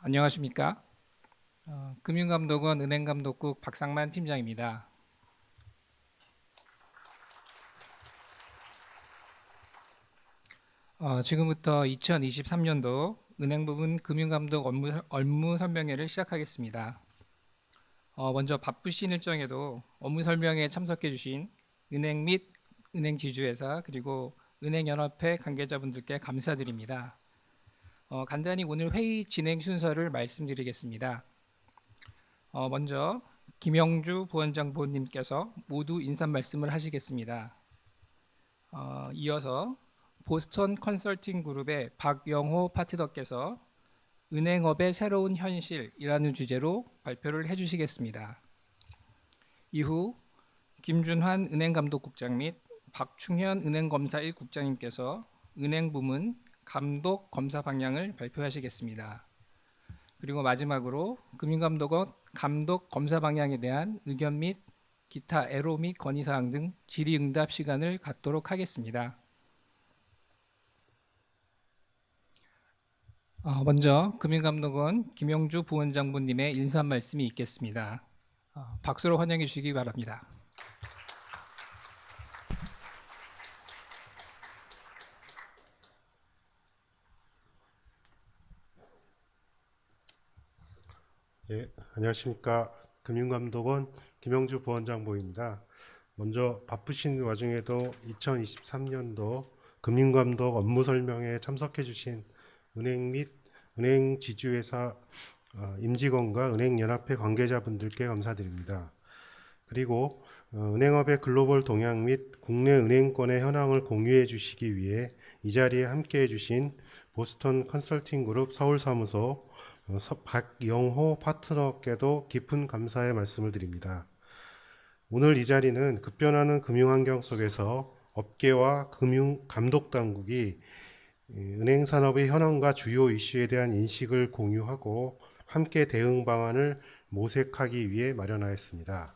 안녕하십니까? 금융감독원 은행감독국 박상만 팀장입니다. 지금부터 2023년도 은행 부분 금융감독 업무 설명회를 시작하겠습니다. 먼저 바쁘신 일정에도 업무 설명회에 참석해 주신 은행 및 은행 지주회사 그리고 은행연합회 관계자분들께 감사드립니다. 간단히 오늘 회의 진행 순서를 말씀드리겠습니다. 먼저 김영주 부원장 부원님께서 모두 인사 말씀을 하시겠습니다. 이어서 보스턴 컨설팅 그룹의 박영호 파트너께서 은행업의 새로운 현실이라는 주제로 발표를 해주시겠습니다. 이후 김준환 은행감독국장 및 박충현 은행검사 1국장님께서 은행부문 감독 검사 방향을 발표하시겠습니다. 그리고 마지막으로 금융감독원 감독 검사 방향에 대한 의견 및 기타 애로 및 건의사항 등 질의응답 시간을 갖도록 하겠습니다. 먼저 금융감독원 김영주 부원장부님의 인사 말씀이 있겠습니다. 박수로 환영해 주시기 바랍니다. 예, 안녕하십니까. 금융감독원 김영주 부원장보입니다. 먼저 바쁘신 와중에도 2023년도 금융감독 업무 설명회에 참석해 주신 은행 및 은행 지주회사 임직원과 은행연합회 관계자분들께 감사드립니다. 그리고 은행업의 글로벌 동향 및 국내 은행권의 현황을 공유해 주시기 위해 이 자리에 함께 해주신 보스턴 컨설팅 그룹 서울사무소 박영호 파트너께도 깊은 감사의 말씀을 드립니다. 오늘 이 자리는 급변하는 금융환경 속에서 업계와 금융 감독 당국이 은행 산업의 현황과 주요 이슈에 대한 인식을 공유하고 함께 대응 방안을 모색하기 위해 마련하였습니다.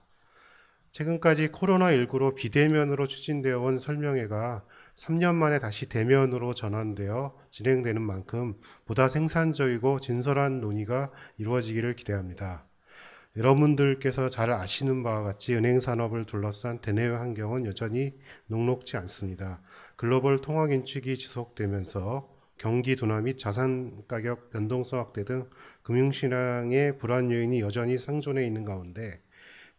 최근까지 코로나19로 비대면으로 추진되어 온 설명회가 3년 만에 다시 대면으로 전환되어 진행되는 만큼 보다 생산적이고 진솔한 논의가 이루어지기를 기대합니다. 여러분들께서 잘 아시는 바와 같이 은행 산업을 둘러싼 대내외 환경은 여전히 녹록지 않습니다. 글로벌 통화 긴축이 지속되면서 경기 둔화 및 자산 가격 변동성 확대 등 금융시장의 불안 요인이 여전히 상존해 있는 가운데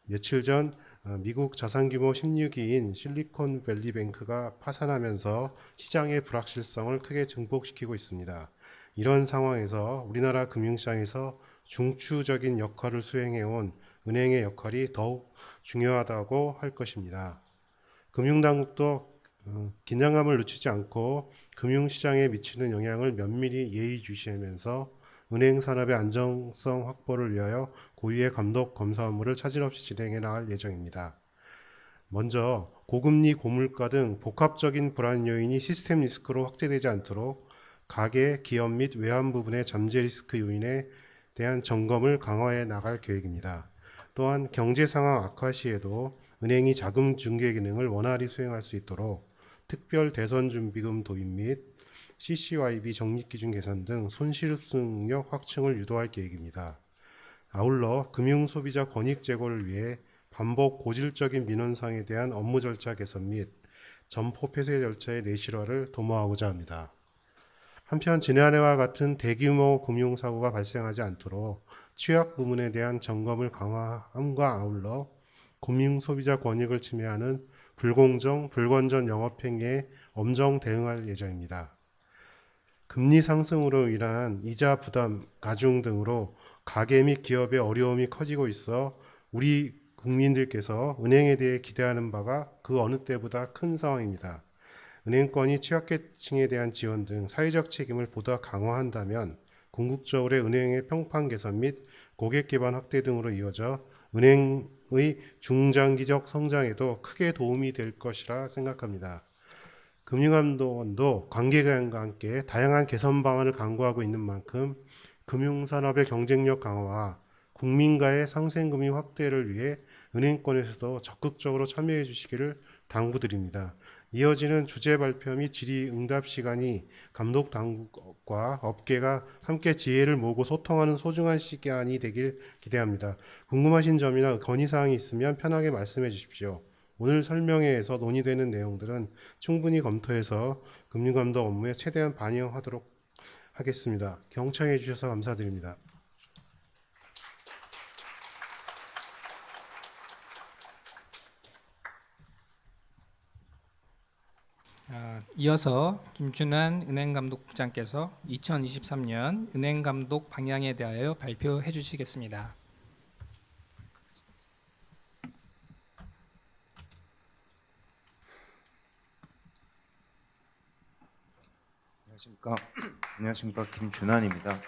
며칠 전 미국 자산규모 16위인 실리콘밸리뱅크가 파산하면서 시장의 불확실성을 크게 증폭시키고 있습니다. 이런 상황에서 우리나라 금융시장에서 중추적인 역할을 수행해온 은행의 역할이 더욱 중요하다고 할 것입니다. 금융당국도 긴장감을 늦추지 않고 금융시장에 미치는 영향을 면밀히 예의주시하면서 은행 산업의 안정성 확보를 위하여 고유의 감독 검사 업무를 차질 없이 진행해 나갈 예정입니다. 먼저 고금리, 고물가 등 복합적인 불안 요인이 시스템 리스크로 확대되지 않도록 가계, 기업 및 외환 부분의 잠재 리스크 요인에 대한 점검을 강화해 나갈 계획입니다. 또한 경제 상황 악화 시에도 은행이 자금 중개 기능을 원활히 수행할 수 있도록 특별 대선 준비금 도입 및 CCYB 적립기준 개선 등 손실 흡수 능력 확충을 유도할 계획입니다. 아울러 금융소비자 권익 제고를 위해 반복 고질적인 민원사항에 대한 업무 절차 개선 및 점포 폐쇄 절차의 내실화를 도모하고자 합니다. 한편 지난해와 같은 대규모 금융사고가 발생하지 않도록 취약 부문에 대한 점검을 강화함과 아울러 금융소비자 권익을 침해하는 불공정, 불건전 영업행위에 엄정 대응할 예정입니다. 금리 상승으로 인한 이자 부담, 가중 등으로 가계 및 기업의 어려움이 커지고 있어 우리 국민들께서 은행에 대해 기대하는 바가 그 어느 때보다 큰 상황입니다. 은행권이 취약계층에 대한 지원 등 사회적 책임을 보다 강화한다면 궁극적으로 은행의 평판 개선 및 고객 기반 확대 등으로 이어져 은행의 중장기적 성장에도 크게 도움이 될 것이라 생각합니다. 금융감독원도 관계기관과 함께 다양한 개선 방안을 강구하고 있는 만큼 금융산업의 경쟁력 강화와 국민과의 상생금융 확대를 위해 은행권에서도 적극적으로 참여해 주시기를 당부드립니다. 이어지는 주제 발표 및 질의 응답 시간이 감독 당국 감독과 업계가 함께 지혜를 모으고 소통하는 소중한 시간이 되길 기대합니다. 궁금하신 점이나 건의사항이 있으면 편하게 말씀해 주십시오. 오늘 설명회에서 논의되는 내용들은 충분히 검토해서 금융감독 업무에 최대한 반영하도록 하겠습니다. 경청해 주셔서 감사드립니다. 이어서 김준환 은행감독부장께서 2023년 은행감독 방향에 대하여 발표해 주시겠습니다. 안녕하십니까. 안녕하십니까. 김준환입니다.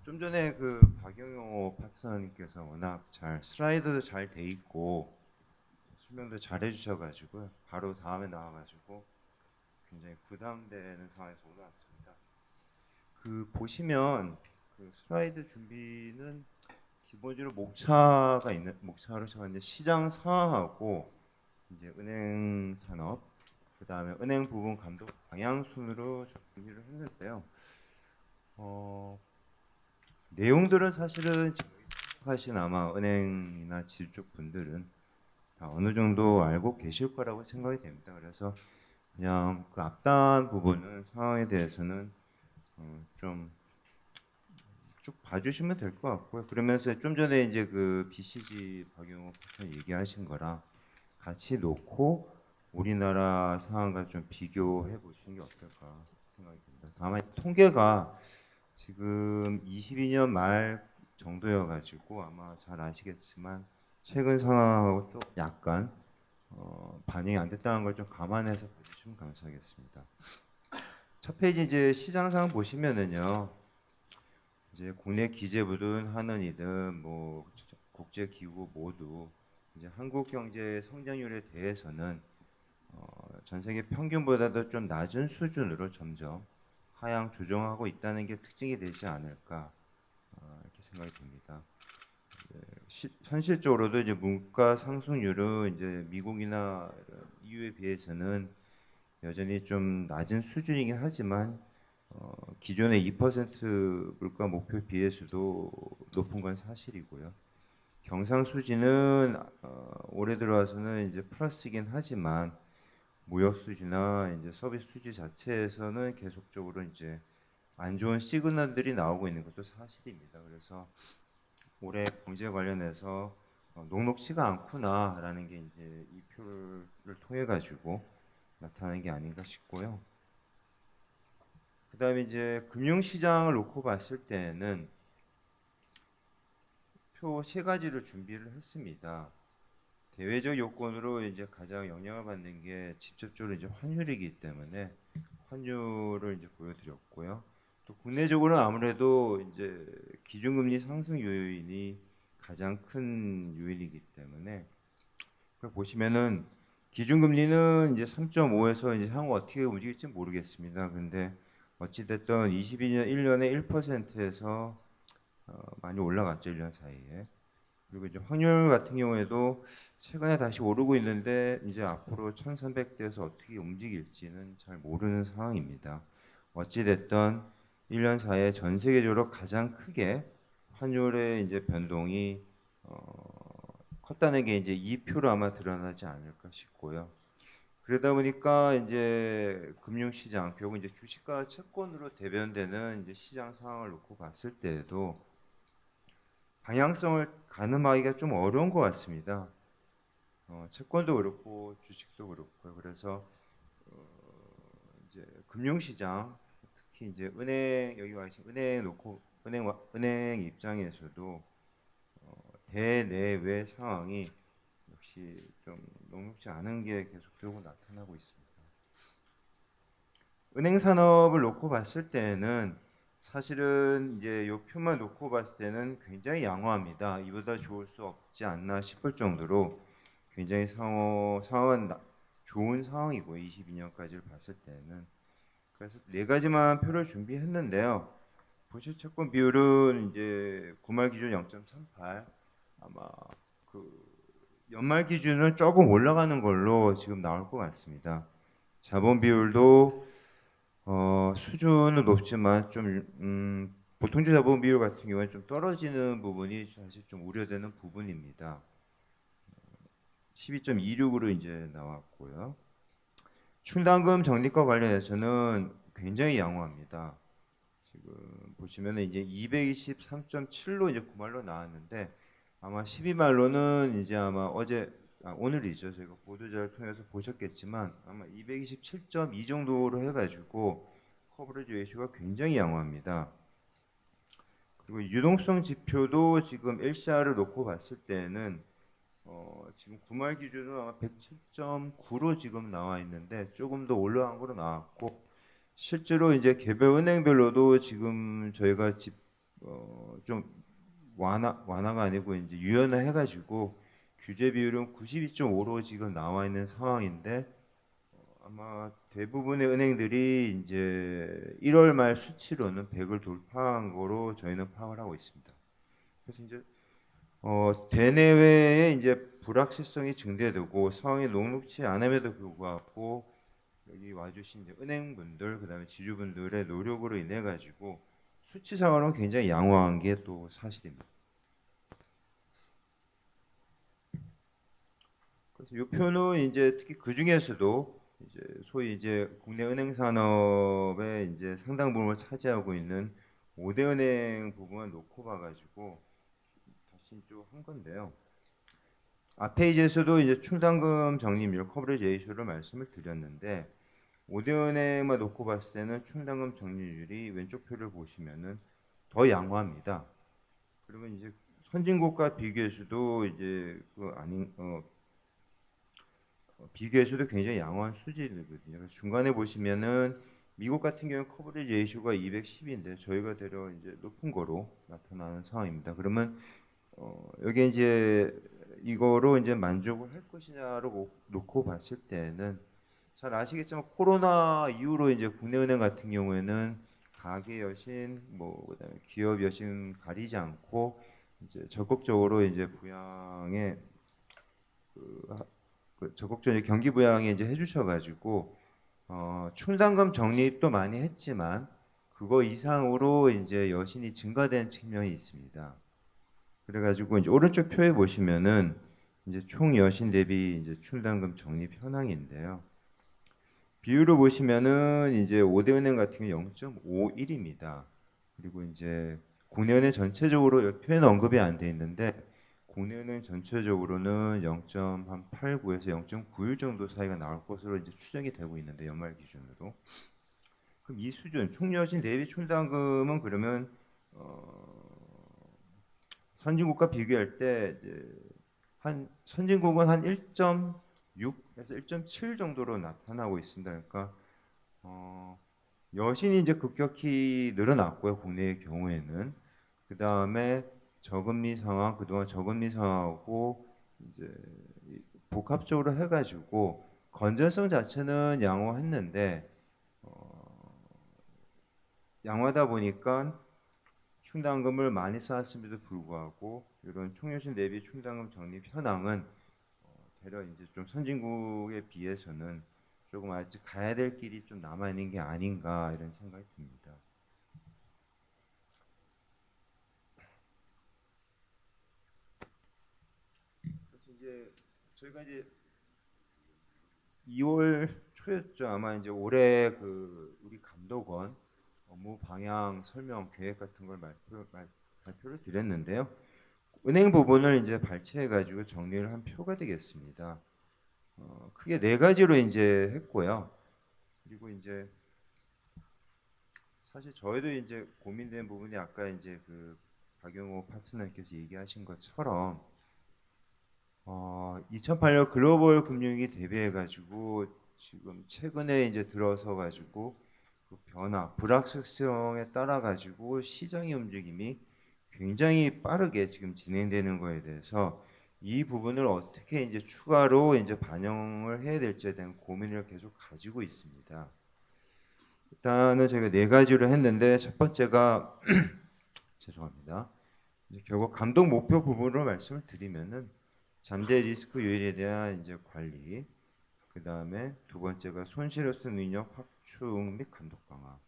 좀 전에 그 박영호 파트너님께서 워낙 잘 슬라이드도 잘 돼 있고 설명도 잘 해주셔가지고 바로 다음에 나와가지고 굉장히 부담되는 상황에서 올라왔습니다. 그 보시면 그 슬라이드 준비는 기본적으로 목차로 제가 이제 시장 상황하고 이제 은행 산업 그 다음에 은행 부분 감독 방향 순으로 준비를 했는데요. 내용들은 사실은 하신 아마 은행이나 질 쪽 분들은 다 어느 정도 알고 계실 거라고 생각이 됩니다. 그래서 그냥 그 앞단 부분은 상황에 대해서는 좀 쭉 봐주시면 될 것 같고요. 그러면서 좀 전에 이제 그 BCG 박영호 파트너 얘기하신 거랑 같이 놓고 우리나라 상황과 좀 비교해 보시는 게 어떨까 생각이 듭니다. 다만 통계가 지금 22년 말 정도여가지고 아마 잘 아시겠지만 최근 상황하고 또 약간 반영이 안 됐다는 걸 좀 감안해서 보시면 감사하겠습니다. 첫 페이지 이제 시장 상황 보시면은요. 이제 국내 기재부든 하는이든 뭐 국제 기구 모두 이제 한국 경제 성장률에 대해서는 전 세계 평균보다도 좀 낮은 수준으로 점점 하향 조정하고 있다는 게 특징이 되지 않을까 이렇게 생각이 듭니다. 현실적으로도 이제 물가 상승률은 이제 미국이나 EU에 비해서는 여전히 좀 낮은 수준이긴 하지만 기존의 2% 물가 목표 비해서도 높은 건 사실이고요. 경상수지는 올해 들어와서는 이제 플러스이긴 하지만 무역 수지나 이제 서비스 수지 자체에서는 계속적으로 이제 안 좋은 시그널들이 나오고 있는 것도 사실입니다. 그래서 올해 경제 관련해서 녹록치가 않구나라는 게 이제 이 표를 통해 가지고 나타나는 게 아닌가 싶고요. 그다음에 이제 금융시장을 놓고 봤을 때는 표 세 가지를 준비를 했습니다. 대외적 요건으로 이제 가장 영향을 받는 게 직접적으로 이제 환율이기 때문에 환율을 이제 보여드렸고요. 또 국내적으로는 아무래도 이제 기준금리 상승 요인이 가장 큰 요인이기 때문에 그걸 보시면은 기준금리는 이제 3.5에서 이제 향후 어떻게 움직일지 모르겠습니다. 근데 어찌됐든 22년 1년에 1%에서 많이 올라갔죠. 1년 사이에. 그리고 이제 확률 같은 경우에도 최근에 다시 오르고 있는데 이제 앞으로 1300대에서 어떻게 움직일지는 잘 모르는 상황입니다. 어찌됐든 1년 사이에 전 세계적으로 가장 크게 환율의 이제 변동이 컸다는 게 이제 이 표로 아마 드러나지 않을까 싶고요. 그러다 보니까 이제 금융시장, 결국 이제 주식과 채권으로 대변되는 이제 시장 상황을 놓고 봤을 때에도 방향성을 가늠하기가 좀 어려운 것 같습니다. 채권도 그렇고 주식도 그렇고요. 그래서 이제 금융시장, 특히 이제 은행 여기 와 계신 은행 놓고 은행 입장에서도 대내외 상황이 역시 좀 녹록지 않은 게 계속되고 나타나고 있습니다. 은행 산업을 놓고 봤을 때는 사실은 이제 이 표만 놓고 봤을 때는 굉장히 양호합니다. 이보다 좋을 수 없지 않나 싶을 정도로 굉장히 상황은 좋은 상황이고 22년까지를 봤을 때는 그래서 네 가지만 표를 준비했는데요. 부실 채권 비율은 이제 구말 기준 0.38 아마 그 연말 기준은 조금 올라가는 걸로 지금 나올 것 같습니다. 자본 비율도 수준은 높지만 좀 보통주자본 비율 같은 경우에 좀 떨어지는 부분이 사실 좀 우려되는 부분입니다. 12.26으로 이제 나왔고요. 충당금 적립과 관련해서는 굉장히 양호합니다. 지금 보시면은 이제 223.7로 이제 구말로 나왔는데 아마 12말로는 이제 아마 오늘이죠. 저희가 보도자를 통해서 보셨겠지만 아마 227.2 정도로 해가지고 커버리지 레이쇼가 굉장히 양호합니다. 그리고 유동성 지표도 지금 LCR을 놓고 봤을 때는 지금 구말 기준으로 아마 107.9로 지금 나와 있는데 조금 더 올라간 거로 나왔고 실제로 이제 개별 은행별로도 지금 저희가 좀 완화가 아니고 이제 유연화 해가지고 규제 비율은 92.5로 지금 나와 있는 상황인데 아마 대부분의 은행들이 이제 1월 말 수치로는 100을 돌파한 거로 저희는 파악을 하고 있습니다. 그래서 이제 대내외에 이제 불확실성이 증대되고 상황이 녹록치 않음에도 불구하고 여기 와주신 이제 은행분들 그다음에 지주분들의 노력으로 인해 가지고 수치상으로는 굉장히 양호한 게 또 사실입니다. 그래서 이 표는 이제 특히 그 중에서도 이제 소위 이제 국내 은행 산업의 이제 상당 부분을 차지하고 있는 5대 은행 부분을 놓고 봐가지고 다시 좀 한 건데요. 앞 페이지에서도 이제 충당금 적립률 커버리지 레이쇼를 말씀을 드렸는데 5대 은행만 놓고 봤을 때는 충당금 적립률이 왼쪽 표를 보시면은 더 양호합니다. 그러면 이제 선진국과 비교해서도 이제 비교해서도 굉장히 양호한 수준이거든요. 그래서 중간에 보시면은 미국 같은 경우는 커버리지 레이쇼가 210인데 저희가 대략 이제 높은 거로 나타나는 상황입니다. 그러면 여기 이제 이거로 이제 만족을 할 것이냐로 놓고 봤을 때는 잘 아시겠지만 코로나 이후로 이제 국내은행 같은 경우에는 가계 여신 뭐 그다음에 기업 여신 가리지 않고 이제 적극적으로 이제 부양에 적극적인 경기 부양에 이제 해주셔가지고 충당금 적립도 많이 했지만 그거 이상으로 이제 여신이 증가된 측면이 있습니다. 그래가지고 이제 오른쪽 표에 보시면은 이제 총 여신 대비 이제 충당금 적립 현황인데요. 비율을 보시면은 이제 5대 은행 같은 경우 0.51입니다. 그리고 이제 국내은행 전체적으로 표에는 언급이 안 돼 있는데 국내은행 전체적으로는 0.89에서 0.91 정도 사이가 나올 것으로 이제 추정이 되고 있는데 연말 기준으로. 그럼 이 수준 총여신 대비 충당금은 그러면 선진국과 비교할 때 이제 한 선진국은 한 1.6에서 1.7 정도로 나타나고 있습니다. 그러니까 여신이 이제 급격히 늘어났고요. 국내의 경우에는 그 다음에 저금리 상황 그동안 저금리 상황하고 이제 복합적으로 해가지고 건전성 자체는 양호했는데 양호하다 보니까 충당금을 많이 쌓았음에도 불구하고 이런 총여신 대비 충당금 적립 현황은 대략 이제 좀 선진국에 비해서는 조금 아직 가야 될 길이 좀 남아 있는 게 아닌가 이런 생각이 듭니다. 그래서 이제 저희가 이제 2월 초였죠. 아마 이제 올해 그 우리 감독원 업무 방향 설명 계획 같은 걸 발표를 드렸는데요. 은행 부분을 이제 발췌해 가지고 정리를 한 표가 되겠습니다. 크게 네 가지로 이제 했고요. 그리고 이제 사실 저희도 이제 고민된 부분이 아까 이제 그 박영호 파트너께서 얘기하신 것처럼 2008년 글로벌 금융위기 대비해 가지고 지금 최근에 이제 들어서 가지고 그 변화, 불확실성에 따라 가지고 시장의 움직임이 굉장히 빠르게 지금 진행되는 거에 대해서 이 부분을 어떻게 이제 추가로 이제 반영을 해야 될지에 대한 고민을 계속 가지고 있습니다. 일단은 제가 네 가지로 했는데 첫 번째가 죄송합니다. 이제 결국 감독 목표 부분으로 말씀을 드리면은 잠재 리스크 요인에 대한 이제 관리, 그 다음에 두 번째가 손실없음 능력 확충 및 감독 강화.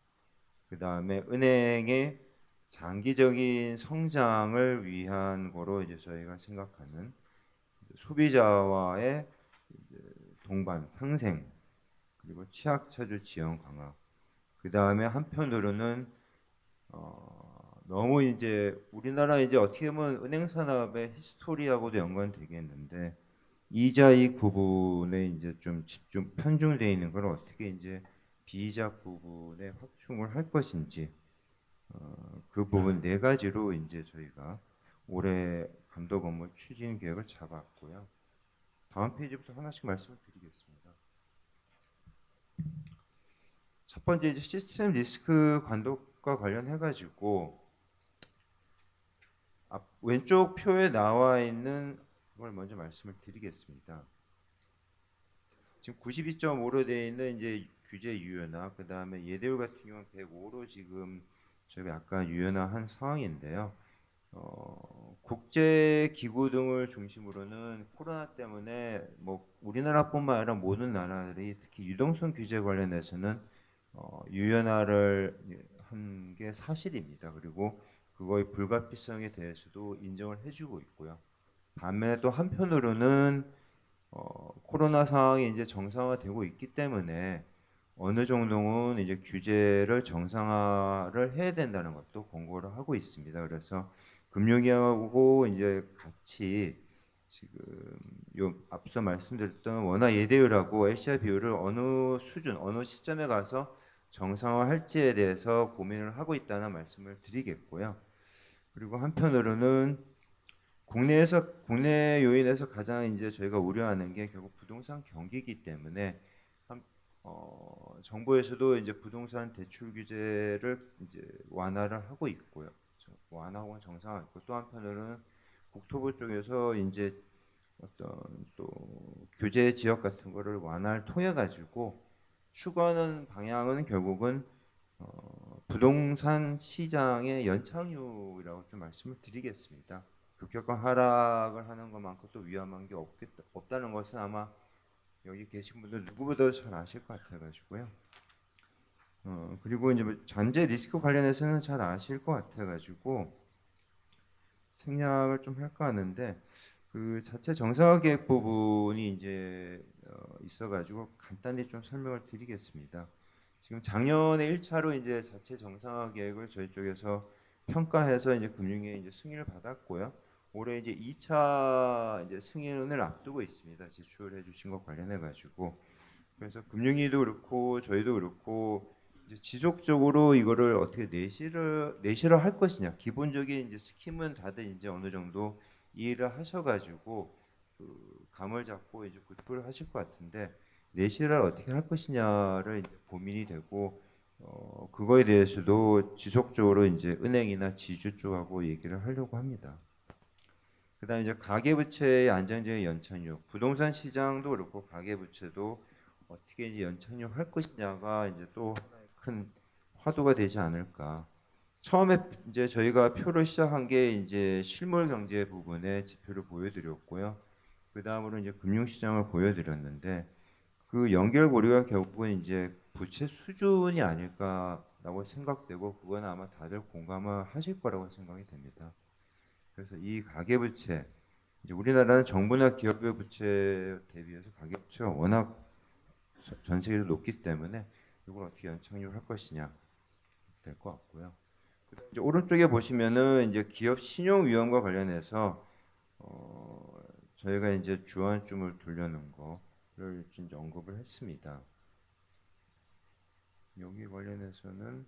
그 다음에 은행의 장기적인 성장을 위한 거로 이제 저희가 생각하는 소비자와의 동반, 상생, 그리고 취약차주 지원 강화. 그 다음에 한편으로는 너무 이제 우리나라 이제 어떻게 보면 은행 산업의 히스토리하고도 연관되겠는데 이자익 부분에 이제 좀 집중 편중되어 있는 걸 어떻게 이제 비이자 부분에 확충을 할 것인지 그 부분 네 가지로 이제 저희가 올해 감독 업무 추진 계획을 잡았고요. 다음 페이지부터 하나씩 말씀을 드리겠습니다. 첫 번째 이제 시스템 리스크 감독과 관련해 가지고 왼쪽 표에 나와 있는 걸 먼저 말씀을 드리겠습니다. 지금 92.5로 되어 있는 이제 규제 유연화, 그 다음에 예대율 같은 경우는 105로 지금 저희가 약간 유연화한 상황인데요. 국제 기구 등을 중심으로는 코로나 때문에 뭐 우리나라뿐만 아니라 모든 나라들이 특히 유동성 규제 관련해서는 유연화를 한 게 사실입니다. 그리고 그거의 불가피성에 대해서도 인정을 해주고 있고요. 반면에 또 한편으로는 코로나 상황이 이제 정상화되고 있기 때문에 어느 정도는 이제 규제를 정상화를 해야 된다는 것도 권고를 하고 있습니다. 그래서 금융위하고 이제 같이 지금 요 앞서 말씀드렸던 원화 예대율하고 LCR 비율을 어느 수준, 어느 시점에 가서 정상화할지에 대해서 고민을 하고 있다는 말씀을 드리겠고요. 그리고 한편으로는 국내 요인에서 가장 이제 저희가 우려하는 게 결국 부동산 경기이기 때문에 정부에서도 이제 부동산 대출 규제를 이제 완화를 하고 있고요. 완화하고 정상화했고 또 한편으로는 국토부 쪽에서 이제 어떤 또 규제 지역 같은 거를 완화를 통해 가지고 추구하는 방향은 결국은 부동산 시장의 연착륙이라고 좀 말씀을 드리겠습니다. 급격한 하락을 하는 것만큼 또 위험한 게 없다는 것은 아마 여기 계신 분들 누구보다도 잘 아실 것 같아가지고요. 그리고 이제 뭐 잠재 리스크 관련해서는 잘 아실 것 같아가지고 생략을 좀 할까 하는데 그 자체 정상화 계획 부분이 이제 있어가지고 간단히 좀 설명을 드리겠습니다. 지금 작년에 1차로 이제 자체 정상화 계획을 저희 쪽에서 평가해서 이제 금융위에 이제 승인을 받았고요. 올해 이제 2차 이제 승인을 앞두고 있습니다. 제출해 주신 것 관련해 가지고 그래서 금융위도 그렇고 저희도 그렇고 이제 지속적으로 이거를 어떻게 내실을 할 것이냐. 기본적인 이제 스킴은 다들 이제 어느 정도 이해를 하셔가지고 그 감을 잡고 이제 구입을 하실 것 같은데 내실을 어떻게 할 것이냐를 이제 고민이 되고 그거에 대해서도 지속적으로 이제 은행이나 지주 쪽하고 얘기를 하려고 합니다. 그다음에 이제 가계부채의 안정적인 연착륙, 부동산 시장도 그렇고 가계부채도 어떻게 이제 연착륙할 것이냐가 이제 또 하나의 큰 화두가 되지 않을까. 처음에 이제 저희가 표를 시작한 게 이제 실물 경제 부분에 지표를 보여드렸고요. 그 다음으로 이제 금융시장을 보여드렸는데 그 연결고리가 결국은 이제 부채 수준이 아닐까라고 생각되고 그건 아마 다들 공감을 하실 거라고 생각이 됩니다. 그래서 이 가계부채 이제 우리나라는 정부나 기업의 부채 대비해서 가계부채가 워낙 전 세계로 높기 때문에 이걸 어떻게 연착륙할 것이냐 될 것 같고요. 이제 오른쪽에 보시면은 이제 기업 신용 위험과 관련해서 저희가 이제 주안점을 돌려놓은 거를 이제 언급을 했습니다. 여기 관련해서는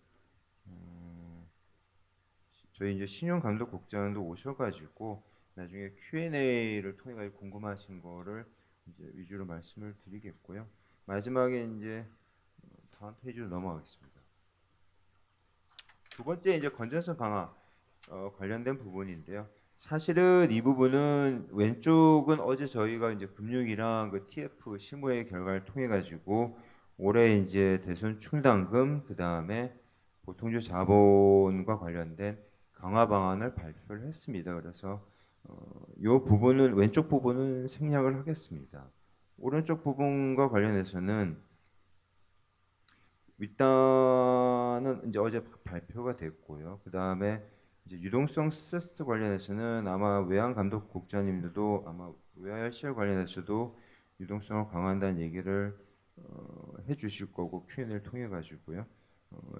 저희 이제 신용감독국장도 오셔가지고 나중에 Q&A를 통해 가지고 궁금하신 거를 이제 위주로 말씀을 드리겠고요. 마지막에 이제 다음 페이지로 넘어가겠습니다. 두 번째 이제 건전성 강화 관련된 부분인데요. 사실은 이 부분은 왼쪽은 어제 저희가 이제 금융이랑 그 TF 실무회 결과를 통해 가지고 올해 이제 대손 충당금 그 다음에 보통주 자본과 관련된 강화 방안을 발표를 했습니다. 그래서 이 부분은 왼쪽 부분은 생략을 하겠습니다. 오른쪽 부분과 관련해서는 일단은 이제 어제 발표가 됐고요. 그 다음에 이제 유동성 스트레스 관련해서는 아마 외환 감독 국장님들도 아마 외환시설 관련해서도 유동성을 강화한다는 얘기를 해주실 거고 Q&A를 통해 가지고요.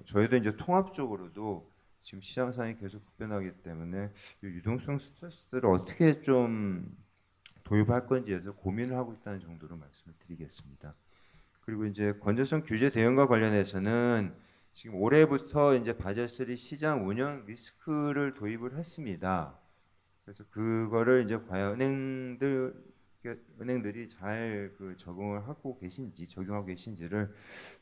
저희도 이제 통합적으로도 지금 시장 상황이 계속 급변하기 때문에 이 유동성 스트레스를 어떻게 좀 도입할 건지에서 고민을 하고 있다는 정도로 말씀을 드리겠습니다. 그리고 이제 건전성 규제 대응과 관련해서는 지금 올해부터 이제 바젤3 시장 운영 리스크를 도입을 했습니다. 그래서 그거를 이제 과연 은행들이 잘 그 적응을 하고 계신지 적용하고 계신지를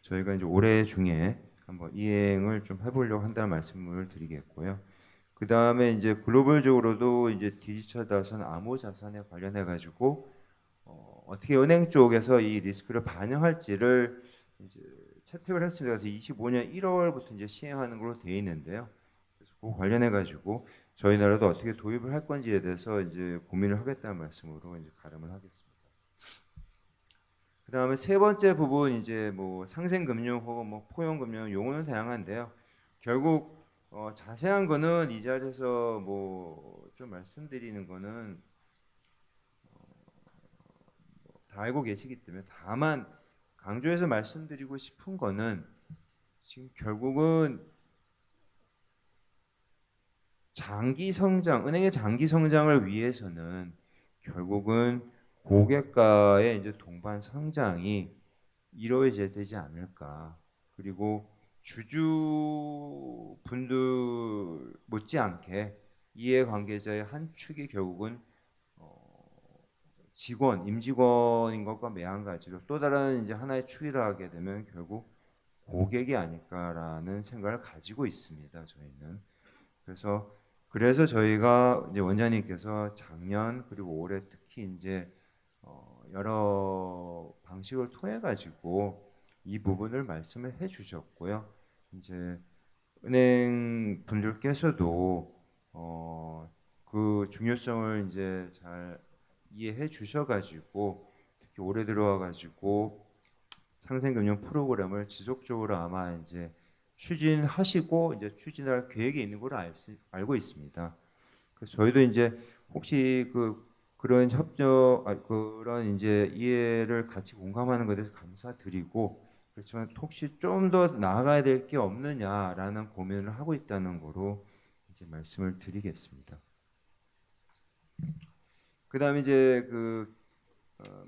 저희가 이제 올해 중에 한번 이행을 좀 해보려고 한다는 말씀을 드리겠고요. 그 다음에 이제 글로벌적으로도 이제 디지털 자산, 암호 자산에 관련해 가지고 어떻게 은행 쪽에서 이 리스크를 반영할지를 이제 채택을 했습니다. 그래서 25년 1월부터 이제 시행하는 걸로 되어 있는데요. 그래서 그 관련해 가지고 저희 나라도 어떻게 도입을 할 건지에 대해서 이제 고민을 하겠다는 말씀으로 이제 가름을 하겠습니다. 그 다음에 세 번째 부분 이제 뭐 상생금융 혹은 뭐 포용금융 용어는 다양한데요. 결국 자세한 거는 이 자리에서 뭐 좀 말씀드리는 거는 다 알고 계시기 때문에 다만 강조해서 말씀드리고 싶은 거는 지금 결국은 장기 성장, 은행의 장기 성장을 위해서는 결국은 고객과의 이제 동반 성장이 이루어져야 되지 않을까. 그리고 주주분들 못지않게 이해관계자의 한 축이 결국은 직원, 임직원인 것과 매한가지로 또 다른 이제 하나의 축이라 하게 되면 결국 고객이 아닐까라는 생각을 가지고 있습니다. 저희는. 그래서 저희가 이제 원장님께서 작년 그리고 올해 특히 이제 여러 방식을 통해 가지고 이 부분을 말씀을 해주셨고요. 이제 은행 분들께서도 그 중요성을 이제 잘 이해해 주셔가지고 특히 올해 들어와가지고 상생금융 프로그램을 지속적으로 아마 이제 추진하시고 이제 추진할 계획이 있는 걸로 알고 있습니다. 그래서 저희도 이제 혹시 그런 협력, 그런 이제 이해를 같이 공감하는 것에 대해서 감사드리고 그렇지만 혹시 좀 더 나아가야 될 게 없느냐라는 고민을 하고 있다는 거로 이제 말씀을 드리겠습니다. 그다음에 이제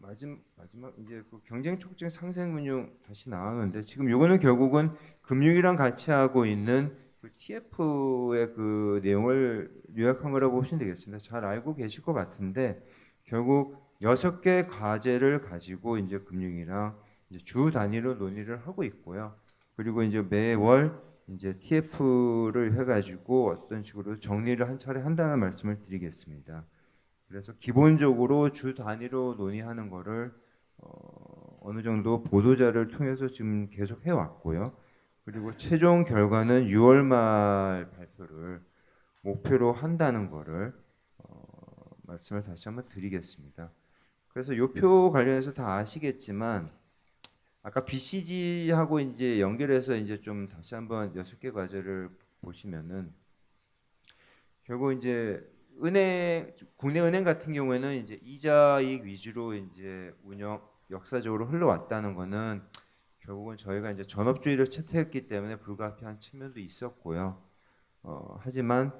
마지막 이제 그 경쟁 촉진 상생금융 다시 나왔는데 지금 요거는 결국은 금융이랑 같이 하고 있는 그 TF의 그 내용을 요약한 거라고 보시면 되겠습니다. 잘 알고 계실 것 같은데 결국 6개 과제를 가지고 이제 금융이랑 이제 주 단위로 논의를 하고 있고요. 그리고 이제 매월 이제 TF를 해가지고 어떤 식으로 정리를 한 차례 한다는 말씀을 드리겠습니다. 그래서 기본적으로 주 단위로 논의하는 거를 어느 정도 보도자를 통해서 지금 계속 해왔고요. 그리고 최종 결과는 6월 말 발표를 목표로 한다는 거를 말씀을 다시 한번 드리겠습니다. 그래서 요 표 관련해서 다 아시겠지만 아까 BCG하고 이제 연결해서 이제 좀 다시 한번 6개 과제를 보시면은 결국 이제 국내 은행 같은 경우에는 이제 이자이익 위주로 이제 역사적으로 흘러왔다는 거는 결국은 저희가 이제 전업주의를 채택했기 때문에 불가피한 측면도 있었고요. 하지만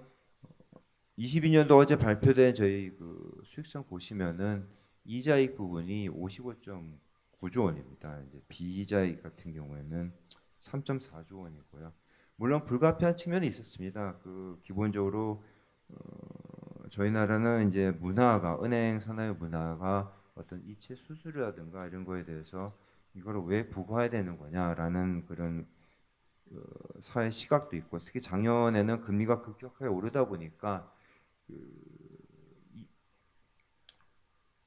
22년도 어제 발표된 저희 그 수익성 보시면은 이자이익 부분이 55.9조 원입니다. 이제 비이자이익 같은 경우에는 3.4조 원이고요. 물론 불가피한 측면이 있었습니다. 기본적으로 저희 나라는 이제 은행 산하의 문화가 어떤 이체 수수료라든가 이런 거에 대해서 이거를 왜 부과해야 되는 거냐라는 그런 사회 시각도 있고 특히 작년에는 금리가 급격하게 오르다 보니까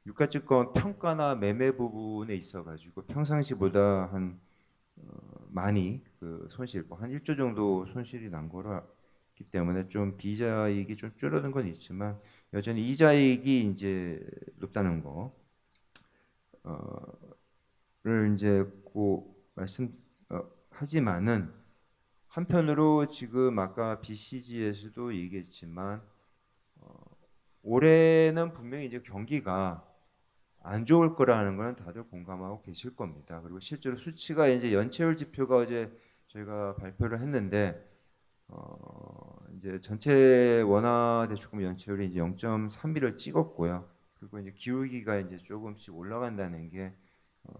유가증권 평가나 매매 부분에 있어가지고 평상시보다 많이 손실, 한 1조 정도 손실이 난 거기 때문에 좀 비이자익이 좀 줄어든 건 있지만 여전히 이자익이 이제 높다는 거. 를 이제 꼭 하지만은 한편으로 지금 아까 BCG에서도 얘기했지만 올해는 분명히 이제 경기가 안 좋을 거라는 거는 다들 공감하고 계실 겁니다. 그리고 실제로 수치가 이제 연체율 지표가 어제 저희가 발표를 했는데 이제 전체 원화 대출금 연체율이 이제 0.31을 찍었고요. 그리고 이제 기울기가 이제 조금씩 올라간다는 게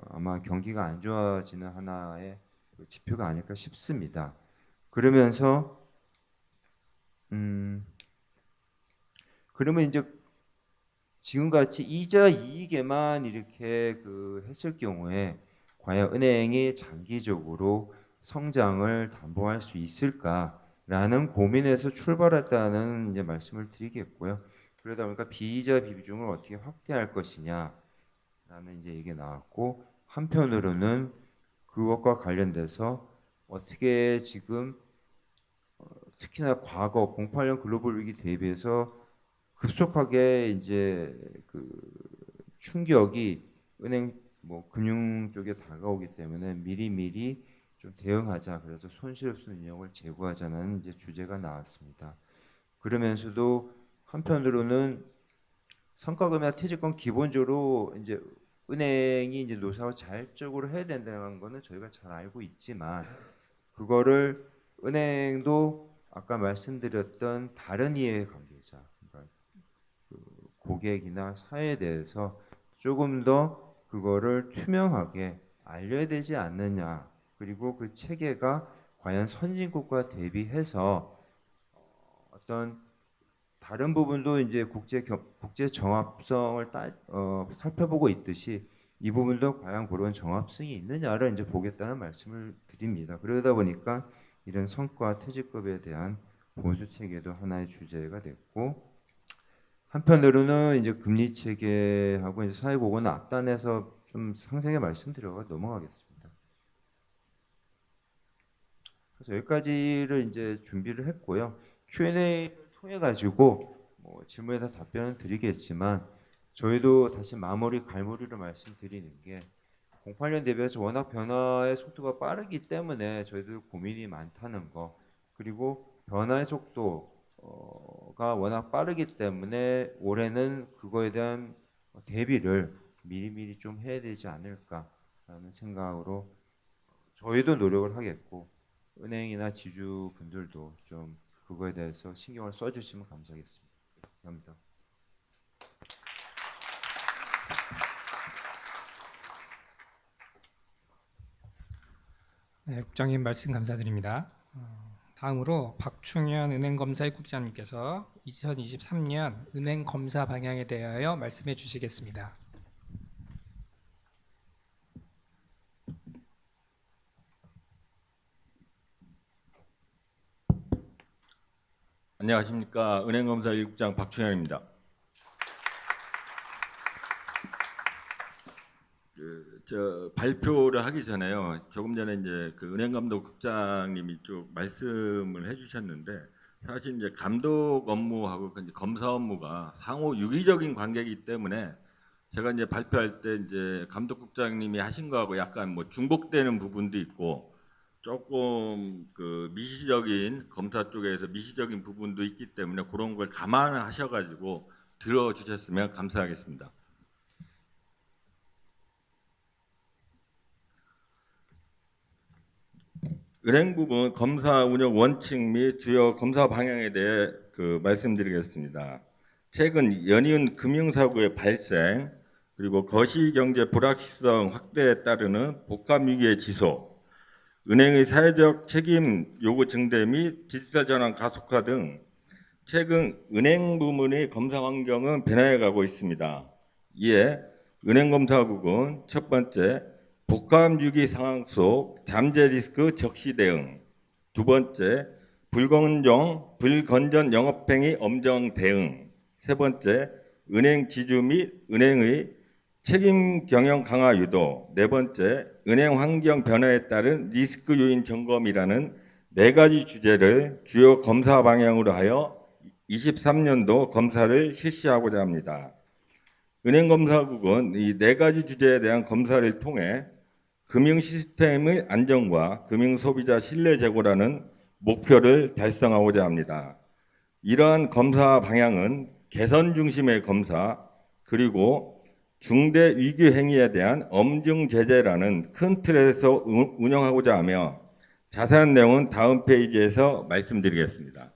아마 경기가 안 좋아지는 하나의 지표가 아닐까 싶습니다. 그러면서 그러면 이제 지금같이 이자 이익에만 이렇게 했을 경우에 과연 은행이 장기적으로 성장을 담보할 수 있을까라는 고민에서 출발했다는 이제 말씀을 드리겠고요. 그러다 보니까 비이자 비중을 어떻게 확대할 것이냐라는 이제 얘기가 나왔고, 한편으로는 그것과 관련돼서 어떻게 지금 특히나 과거 08년 글로벌 위기 대비해서 급속하게 이제 충격이 은행 금융 쪽에 다가오기 때문에 미리 좀 대응하자. 그래서 손실 없는 운영을 제고하자는 이제 주제가 나왔습니다. 그러면서도 한편으로는 성과금이나 퇴직금 기본적으로 이제 은행이 이제 노사를 자율적으로 해야 된다는 거는 저희가 잘 알고 있지만, 그거를 은행도 아까 말씀드렸던 다른 이해 관계자, 그러니까 고객이나 사회에 대해서 조금 더 그거를 투명하게 알려야 되지 않느냐. 그리고 그 체계가 과연 선진국과 대비해서 어떤 다른 부분도 이제 국제 정합성을 살펴보고 있듯이 이 부분도 과연 그런 정합성이 있느냐를 이제 보겠다는 말씀을 드립니다. 그러다 보니까 이런 성과 퇴직급에 대한 보수 체계도 하나의 주제가 됐고, 한편으로는 이제 금리 체계하고 이제 사회보건 앞단에서 좀 상세하게 말씀드려가 넘어가겠습니다. 그래서 여기까지를 이제 준비를 했고요. Q&A를 통해 가지고 질문에 다 답변을 드리겠지만, 저희도 다시 갈무리를 말씀드리는 게 08년 대비해서 워낙 변화의 속도가 빠르기 때문에 저희도 고민이 많다는 거, 그리고 변화의 속도가 워낙 빠르기 때문에 올해는 그거에 대한 대비를 미리미리 좀 해야 되지 않을까라는 생각으로 저희도 노력을 하겠고, 은행이나 지주분들도 좀 그거에 대해서 신경을 써주시면 감사하겠습니다. 감사합니다. 네, 국장님 말씀 감사드립니다. 다음으로 박충현 은행검사의 국장님께서 2023년 은행 검사 방향에 대하여 말씀해 주시겠습니다. 안녕하십니까. 은행검사 1국장 박충현입니다. 발표를 하기 전에요. 조금 전에 이제 은행감독국장님이 쭉 말씀을 해주셨는데, 사실 이제 감독 업무하고 검사 업무가 상호 유기적인 관계이기 때문에 제가 이제 발표할 때 이제 감독국장님이 하신 거하고 약간 중복되는 부분도 있고, 조금 미시적인 검사 쪽에서 미시적인 부분도 있기 때문에 그런 걸 감안하셔가지고 들어주셨으면 감사하겠습니다. 은행 부분 검사 운영 원칙 및 주요 검사 방향에 대해 말씀드리겠습니다. 최근 연이은 금융사고의 발생, 그리고 거시경제 불확실성 확대에 따르는 복합위기의 지속, 은행의 사회적 책임 요구 증대 및 디지털 전환 가속화 등 최근 은행 부문의 검사 환경은 변화해 가고 있습니다. 이에 은행검사국은 첫 번째, 복합위기 상황 속 잠재 리스크 적시 대응, 두 번째, 불건전 영업행위 엄정 대응, 세 번째, 은행 지주 및 은행의 책임 경영 강화 유도, 네 번째, 은행 환경 변화에 따른 리스크 요인 점검이라는 네 가지 주제를 주요 검사 방향으로 하여 23년도 검사를 실시하고자 합니다. 은행검사국은 이 네 가지 주제에 대한 검사를 통해 금융 시스템의 안정과 금융 소비자 신뢰 제고라는 목표를 달성하고자 합니다. 이러한 검사 방향은 개선 중심의 검사, 그리고 중대 위기 행위에 대한 엄중 제재라는 큰 틀에서 운영하고자 하며, 자세한 내용은 다음 페이지에서 말씀드리겠습니다.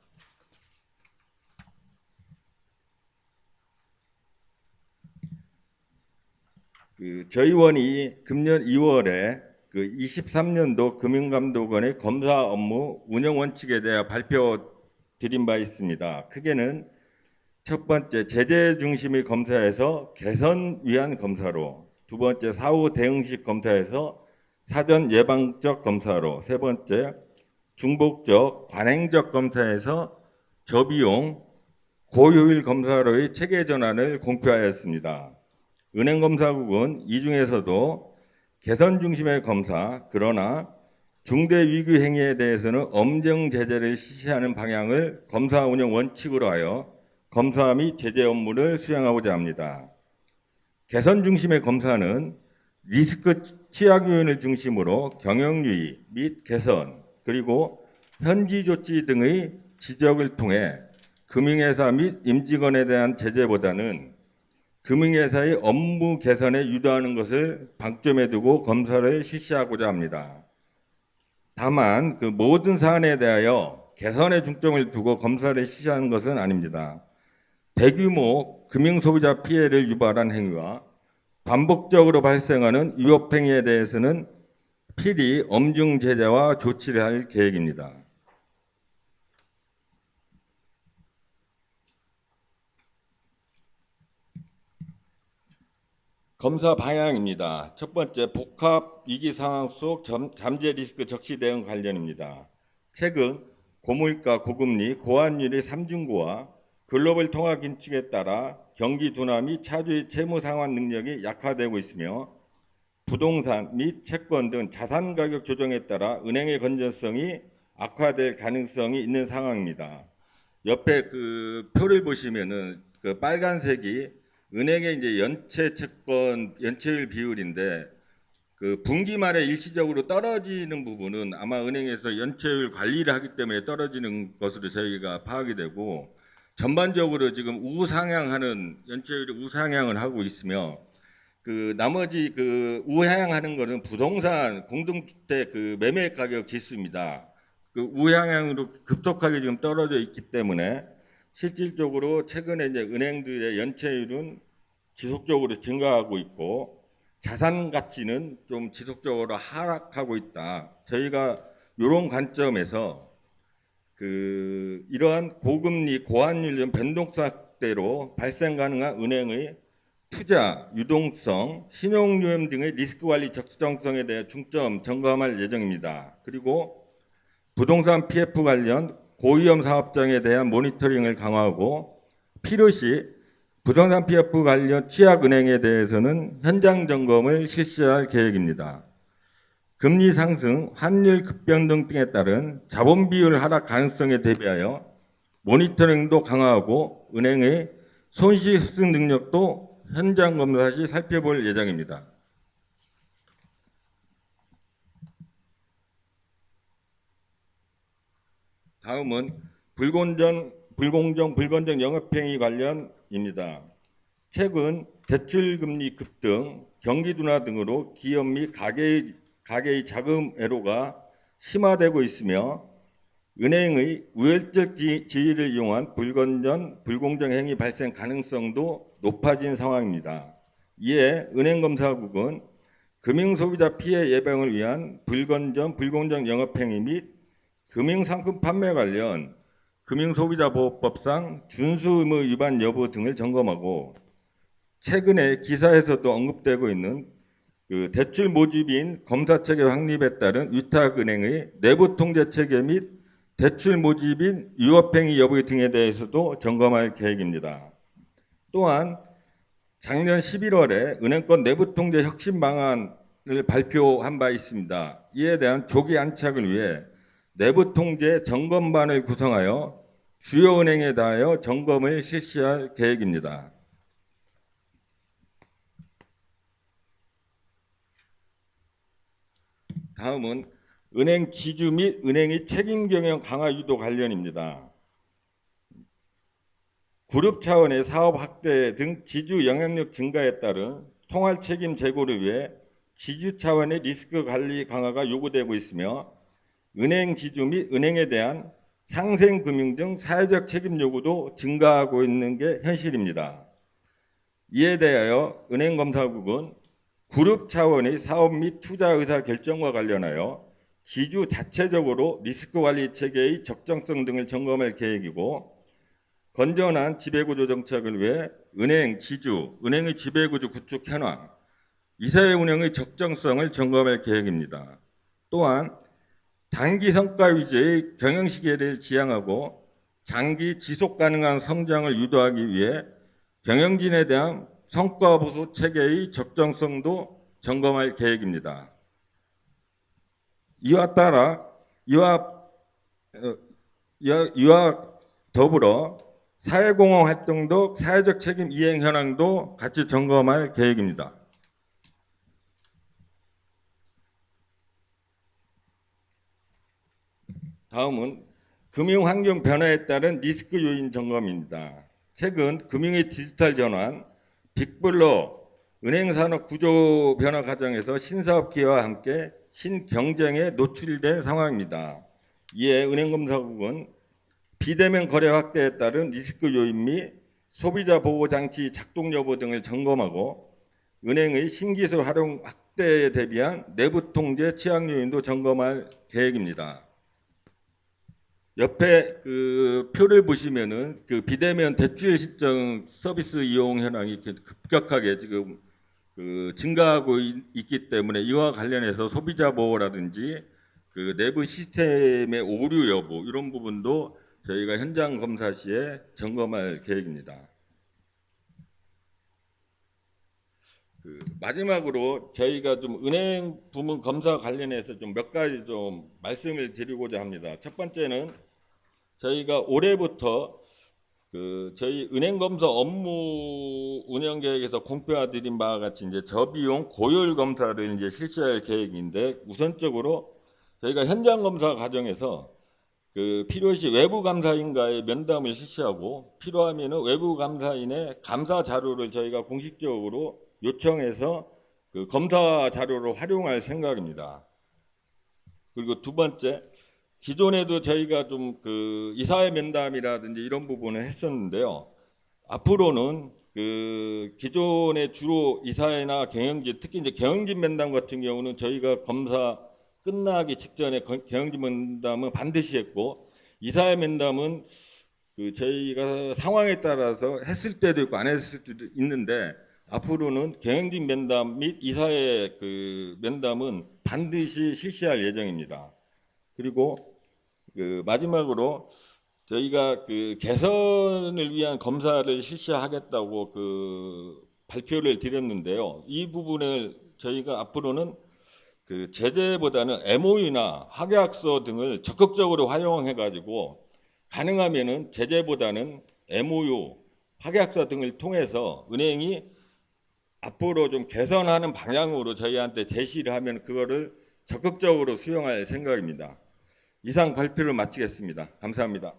저희 원이 금년 2월에 23년도 금융감독원의 검사 업무 운영 원칙에 대해 발표드린 바 있습니다. 크게는 첫 번째, 제재 중심의 검사에서 개선 위한 검사로, 두 번째, 사후 대응식 검사에서 사전 예방적 검사로, 세 번째, 중복적 관행적 검사에서 저비용 고효율 검사로의 체계 전환을 공표하였습니다. 은행검사국은 이 중에서도 개선 중심의 검사, 그러나 중대 위기 행위에 대해서는 엄정 제재를 실시하는 방향을 검사 운영 원칙으로 하여 검사 및 제재 업무를 수행하고자 합니다. 개선 중심의 검사는 리스크 취약 요인을 중심으로 경영유의 및 개선, 그리고 현지 조치 등의 지적을 통해 금융회사 및 임직원에 대한 제재보다는 금융회사의 업무 개선에 유도하는 것을 방점에 두고 검사를 실시하고자 합니다. 다만 그 모든 사안에 대하여 개선에 중점을 두고 검사를 실시하는 것은 아닙니다. 대규모 금융소비자 피해를 유발한 행위와 반복적으로 발생하는 위법 행위에 대해서는 필히 엄중 제재와 조치를 할 계획입니다. 검사 방향입니다. 첫 번째, 복합 위기 상황 속 잠재 리스크 적시 대응 관련입니다. 최근 고물가, 고금리, 고환율의 삼중고와 글로벌 통화 긴축에 따라 경기 둔화 및 차주의 채무 상환 능력이 약화되고 있으며, 부동산 및 채권 등 자산 가격 조정에 따라 은행의 건전성이 악화될 가능성이 있는 상황입니다. 옆에 그 표를 보시면은 그 빨간색이 은행의 이제 연체 채권 연체율 비율인데, 그 분기 말에 일시적으로 떨어지는 부분은 아마 은행에서 연체율 관리를 하기 때문에 떨어지는 것으로 저희가 파악이 되고, 전반적으로 지금 우상향하는 연체율이 우상향을 하고 있으며, 그 나머지 그 우하향하는 거는 부동산 공동주택 그 매매 가격 지수입니다. 그 우하향으로 급속하게 지금 떨어져 있기 때문에 실질적으로 최근에 이제 은행들의 연체율은 지속적으로 증가하고 있고 자산 가치는 좀 지속적으로 하락하고 있다. 저희가 이런 관점에서 그 이러한 고금리, 고환율 변동성대로 발생 가능한 은행의 투자, 유동성, 신용유형 등의 리스크 관리 적정성에 대해 중점 점검할 예정입니다. 그리고 부동산 PF 관련 고위험 사업장에 대한 모니터링을 강화하고, 필요시 부동산 PF 관련 취약은행에 대해서는 현장 점검을 실시할 계획입니다. 금리 상승, 환율 급변동 등에 따른 자본 비율 하락 가능성에 대비하여 모니터링도 강화하고 은행의 손실 흡수 능력도 현장 검사 시 살펴볼 예정입니다. 다음은 불공정 영업행위 관련입니다. 최근 대출금리 급등, 경기 둔화 등으로 기업 및 가계의 자금 애로가 심화되고 있으며, 은행의 우열적 지위를 이용한 불공정 행위 발생 가능성도 높아진 상황입니다. 이에 은행검사국은 금융소비자 피해 예방을 위한 불공정 영업행위 및 금융상품 판매 관련 금융소비자보호법상 준수의무 위반 여부 등을 점검하고, 최근에 기사에서도 언급되고 있는 그 대출 모집인 검사체계 확립에 따른 위탁은행의 내부 통제 체계 및 대출 모집인 위법행위 여부 등에 대해서도 점검할 계획입니다. 또한 작년 11월에 은행권 내부 통제 혁신 방안을 발표한 바 있습니다. 이에 대한 조기 안착을 위해 내부 통제 점검반을 구성하여 주요 은행에 대하여 점검을 실시할 계획입니다. 다음은 은행 지주 및 은행의 책임 경영 강화 유도 관련입니다. 그룹 차원의 사업 확대 등 지주 영향력 증가에 따른 통할 책임 제고를 위해 지주 차원의 리스크 관리 강화가 요구되고 있으며 은행 지주 및 은행에 대한 상생금융 등 사회적 책임 요구도 증가하고 있는 게 현실입니다. 이에 대하여 은행검사국은 그룹 차원의 사업 및 투자 의사 결정과 관련하여 지주 자체적으로 리스크 관리 체계의 적정성 등을 점검할 계획이고 건전한 지배구조 정착을 위해 은행 지주, 은행의 지배구조 구축 현황, 이사회 운영의 적정성을 점검할 계획입니다. 또한 단기 성과 위주의 경영 시계를 지향하고 장기 지속 가능한 성장을 유도하기 위해 경영진에 대한 성과 보수 체계의 적정성도 점검할 계획입니다. 이와 더불어 사회공헌 활동도 사회적 책임 이행 현황도 같이 점검할 계획입니다. 다음은 금융 환경 변화에 따른 리스크 요인 점검입니다. 최근 금융의 디지털 전환, 빅블러, 은행 산업 구조 변화 과정에서 신사업 기회와 함께 신경쟁에 노출된 상황입니다. 이에 은행검사국은 비대면 거래 확대에 따른 리스크 요인 및 소비자 보호 장치 작동 여부 등을 점검하고 은행의 신기술 활용 확대에 대비한 내부 통제 취약 요인도 점검할 계획입니다. 옆에 그 표를 보시면은 그 비대면 대출 신청 서비스 이용 현황이 이렇게 급격하게 지금 그 증가하고 있기 때문에 이와 관련해서 소비자 보호라든지 그 내부 시스템의 오류 여부 이런 부분도 저희가 현장 검사 시에 점검할 계획입니다. 그 마지막으로 저희가 좀 은행 부문 검사 관련해서 좀 몇 가지 좀 말씀을 드리고자 합니다. 첫 번째는 저희가 올해부터 그 저희 은행 검사 업무 운영 계획에서 공표해 드린 바와 같이 이제 저비용 고효율 검사를 이제 실시할 계획인데 우선적으로 저희가 현장 검사 과정에서 그 필요시 외부 감사인과의 면담을 실시하고 필요하면은 외부 감사인의 감사 자료를 저희가 공식적으로 요청해서 그 검사 자료로 활용할 생각입니다. 그리고 두 번째, 기존에도 저희가 좀 그 이사회 면담이라든지 이런 부분을 했었는데요. 앞으로는 그 기존에 주로 이사회나 경영진, 특히 이제 경영진 면담 같은 경우는 저희가 검사 끝나기 직전에 경영진 면담은 반드시 했고 이사회 면담은 그 저희가 상황에 따라서 했을 때도 있고 안 했을 때도 있는데 앞으로는 경영진 면담 및 이사회 그 면담은 반드시 실시할 예정입니다. 그리고 그 마지막으로 저희가 그 개선을 위한 검사를 실시하겠다고 그 발표를 드렸는데요. 이 부분을 저희가 앞으로는 그 제재보다는 MOU나 확약서 등을 적극적으로 활용해 가지고 가능하면은 제재보다는 MOU, 확약서 등을 통해서 은행이 앞으로 좀 개선하는 방향으로 저희한테 제시를 하면 그거를 적극적으로 수용할 생각입니다. 이상 발표를 마치겠습니다. 감사합니다.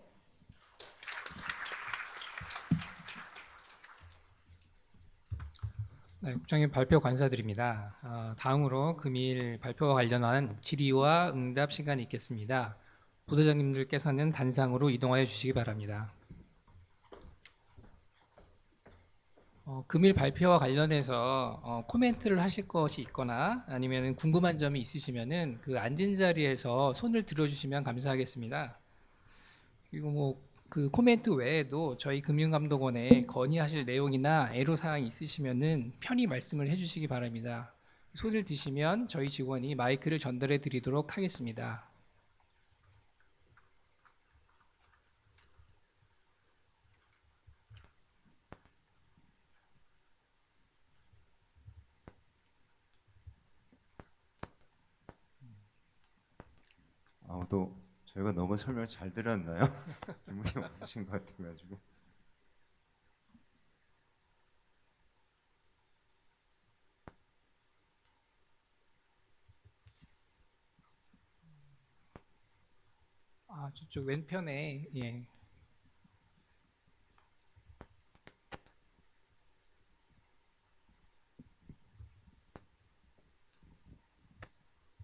네, 국장님 발표 감사드립니다. 다음으로 금일 발표와 관련한 질의와 응답 시간이 있겠습니다. 부서장님들께서는 단상으로 이동하여 주시기 바랍니다. 금일 발표와 관련해서 코멘트를 하실 것이 있거나 아니면 궁금한 점이 있으시면은 그 앉은 자리에서 손을 들어주시면 감사하겠습니다. 그리고 뭐 그 코멘트 외에도 저희 금융감독원에 건의하실 내용이나 애로 사항이 있으시면은 편히 말씀을 해주시기 바랍니다. 손을 드시면 저희 직원이 마이크를 전달해 드리도록 하겠습니다. 또 저희가 너무 설명 잘 드렸나요? 질문이 없으신 것 같아가지고. 저쪽 왼편에 예.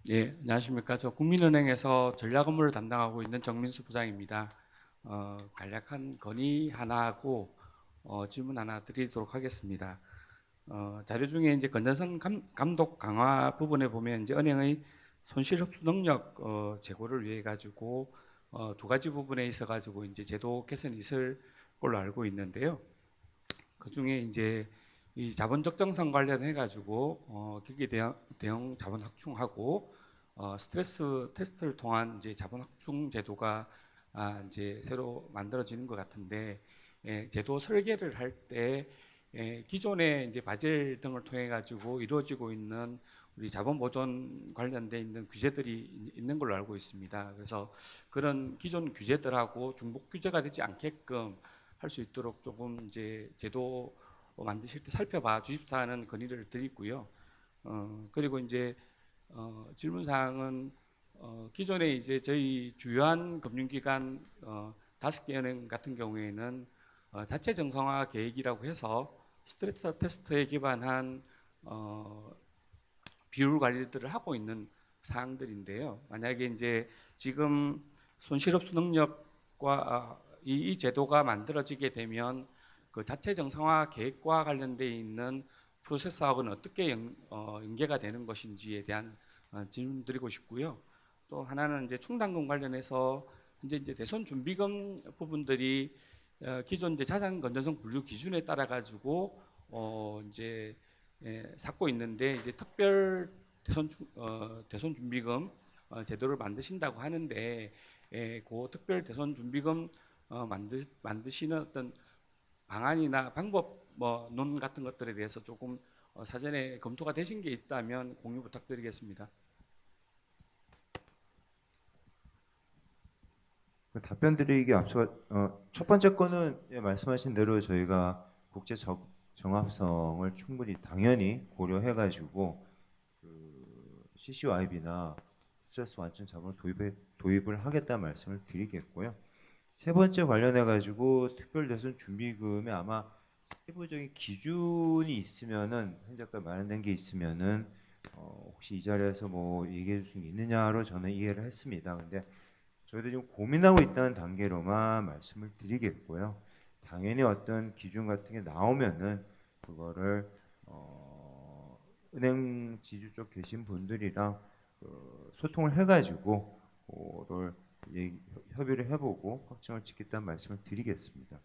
예, 안녕하십니까. 저 국민은행에서 전략 업무를 담당하고 있는 정민수 부장입니다. 간략한 건의 하나 하고 질문 하나 드리도록 하겠습니다. 자료 중에 이제 건전성 감독 강화 부분에 보면 이제 은행의 손실 흡수 능력 제고를 위해 가지고 두 가지 부분에 있어 가지고 이제 제도 개선이 있을 걸로 알고 있는데요. 그 중에 이제 이 자본 적정성 관련해 가지고 기기 대응 자본 확충하고 스트레스 테스트를 통한 이제 자본 확충 제도가 이제 새로 만들어지는 것 같은데 제도 설계를 할 때 기존의 이제 바젤 등을 통해 가지고 이루어지고 있는 우리 자본 보존 관련돼 있는 규제들이 있는 걸로 알고 있습니다. 그래서 그런 기존 규제들하고 중복 규제가 되지 않게끔 할 수 있도록 조금 이제 제도 만드실 때 살펴봐 주십사는 건의를 드리고요. 그리고 이제 질문 사항은 기존에 이제 저희 주요한 금융기관 5개 은행 같은 경우에는 자체 정상화 계획이라고 해서 스트레스 테스트에 기반한 비율 관리들을 하고 있는 사항들인데요. 만약에 이제 지금 손실 흡수 능력과 이 제도가 만들어지게 되면 그 자체 정상화 계획과 관련돼 있는 프로세스하고는 어떻게 연계가 되는 것인지에 대한 질문 드리고 싶고요. 또 하나는 이제 충당금 관련해서 현재 이제 대손 준비금 부분들이 기존 이제 자산 건전성 분류 기준에 따라 가지고 이제 쌓고 있는데 이제 특별 대손 준비금 제도를 만드신다고 하는데 그 특별 대손 준비금 만드시는 어떤 방안이나 방법 논 같은 것들에 대해서 조금 사전에 검토가 되신 게 있다면 공유 부탁드리겠습니다. 답변 드리기 앞서 첫 번째 거는 말씀하신 대로 저희가 국제 정합성을 충분히 당연히 고려해가지고 그 CCYB나 스트레스 완충 자본을 도입을 하겠다는 말씀을 드리겠고요. 세 번째 관련해가지고 특별대손 준비금에 아마 세부적인 기준이 있으면은 현재까지 마련된 게 있으면은 혹시 이 자리에서 뭐 얘기해 줄 수 있느냐로 저는 이해를 했습니다. 근데 저희도 지금 고민하고 있다는 단계로만 말씀을 드리겠고요. 당연히 어떤 기준 같은 게 나오면은 그거를 은행 지주 쪽 계신 분들이랑 소통을 해가지고 그걸 협의를 해보고 확정을 짓겠다는 말씀을 드리겠습니다.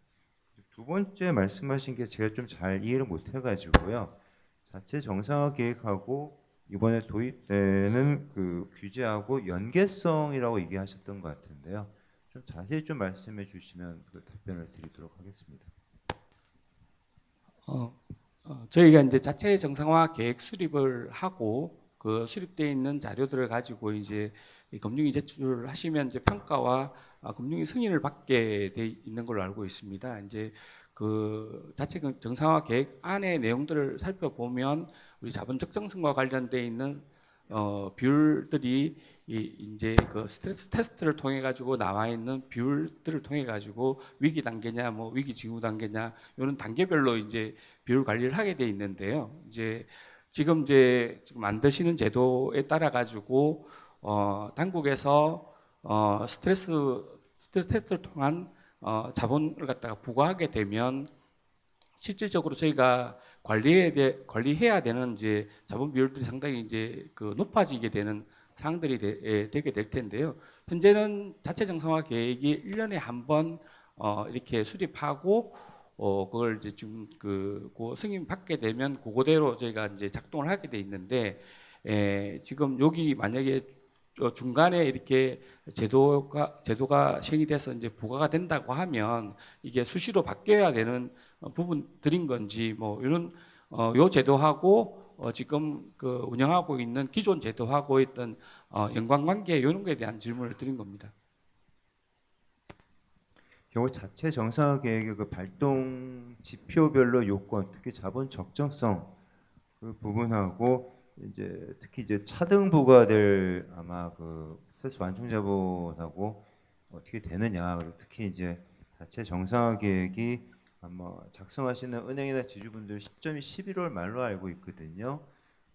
두 번째 말씀하신 게 제가 좀 잘 이해를 못 해가지고요. 자체 정상화 계획하고 이번에 도입되는 그 규제하고 연계성이라고 얘기하셨던 것 같은데요. 좀 자세히 좀 말씀해 주시면 그 답변을 드리도록 하겠습니다. 저희가 이제 자체 정상화 계획 수립을 하고 그 수립되어 있는 자료들을 가지고 이제 금융위 제출을 하시면 이제 평가와 금융위 승인을 받게 돼 있는 걸로 알고 있습니다. 이제 그 자체 정상화 계획 안의 내용들을 살펴보면 우리 자본 적정성과 관련돼 있는 비율들이 이제 그 스트레스 테스트를 통해 가지고 나와 있는 비율들을 통해 가지고 위기 단계냐 뭐 위기 징후 단계냐 이런 단계별로 이제 비율 관리를 하게 돼 있는데요. 이제 지금 만드시는 제도에 따라 가지고 당국에서 스트레스 테스트를 통한 자본을 갖다가 부과하게 되면 실질적으로 저희가 관리해야 되는 이제 자본 비율들이 상당히 이제 그 높아지게 되는 사항들이 되게 될 텐데요. 현재는 자체 정상화 계획이 1년에 한 번 이렇게 수립하고 그걸 이제 지금 그 승인 받게 되면 그거대로 저희가 이제 작동을 하게 돼 있는데 지금 여기 만약에 중간에 이렇게 제도가 시행이 돼서 이제 부과가 된다고 하면 이게 수시로 바뀌어야 되는 부분들인 건지 뭐 이런 요 제도하고 지금 그 운영하고 있는 기존 제도하고 있던 연관관계 이런 거에 대한 질문을 드린 겁니다. 경우 자체 정상화 계획의 그 발동 지표별로 요건, 특히 자본 적정성 그 부분하고 이제 특히 이제 차등 부과될 아마 그 스트레스 완충 자본하고 어떻게 되느냐. 그리고 특히 이제 자체 정상화 계획이 아마 작성하시는 은행이나 지주분들 시점이 11월 말로 알고 있거든요.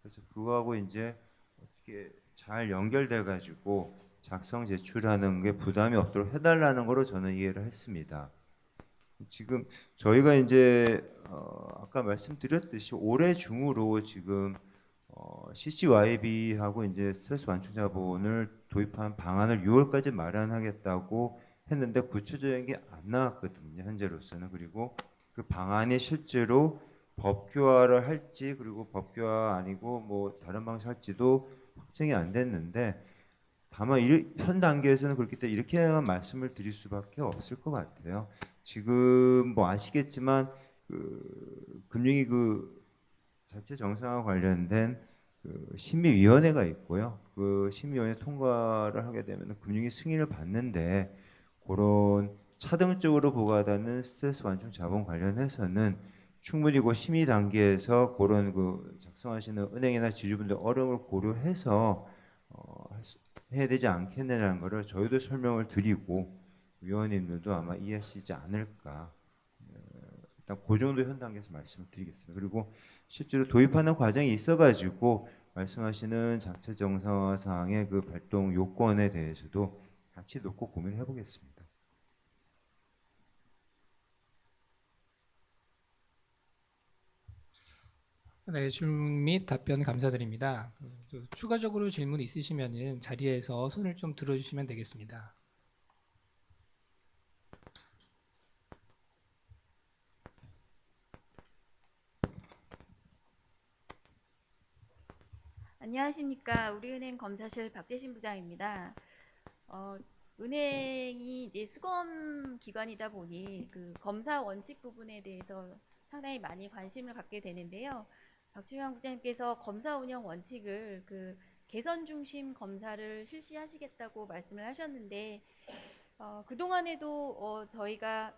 그래서 그거하고 이제 어떻게 잘 연결돼 가지고 작성 제출하는 게 부담이 없도록 해달라는 거로 저는 이해를 했습니다. 지금 저희가 이제 아까 말씀드렸듯이 올해 중으로 지금 CCYB하고 이제 스트레스 완충 자본을 도입한 방안을 6월까지 마련하겠다고 했는데 구체적인 게 안 나왔거든요, 현재로서는. 그리고 그 방안이 실제로 법규화를 할지, 그리고 법규화 아니고 뭐 다른 방식 할지도 확정이 안 됐는데, 다만 현 단계에서는 그렇기 때문에 이렇게만 말씀을 드릴 수밖에 없을 것 같아요. 지금 뭐 아시겠지만 금융위 자체 정상화 관련된 심의위원회가 있고요. 그 심의위원회 통과를 하게 되면 금융위 승인을 받는데, 그런 차등적으로 부과하는 스트레스 완충 자본 관련해서는 충분히 그 심의 단계에서 그런 작성하시는 은행이나 지주분들 어려움을 고려해서 해야 되지 않겠느냐는 것을 저희도 설명을 드리고 위원님들도 아마 이해하시지 않을까. 일단 그 정도 현 단계에서 말씀을 드리겠습니다. 그리고 실제로 도입하는 과정이 있어가지고 말씀하시는 자체 정상화 사항의 그 발동 요건에 대해서도 같이 놓고 고민해 보겠습니다. 네, 질문 및 답변 감사드립니다. 추가적으로 질문 있으시면은 자리에서 손을 좀 들어주시면 되겠습니다. 안녕하십니까. 우리은행 검사실 박재신 부장입니다. 은행이 이제 수검 기관이다 보니 그 검사 원칙 부분에 대해서 상당히 많이 관심을 갖게 되는데요. 박주영 부장님께서 검사 운영 원칙을 그 개선 중심 검사를 실시하시겠다고 말씀을 하셨는데, 그동안에도 저희가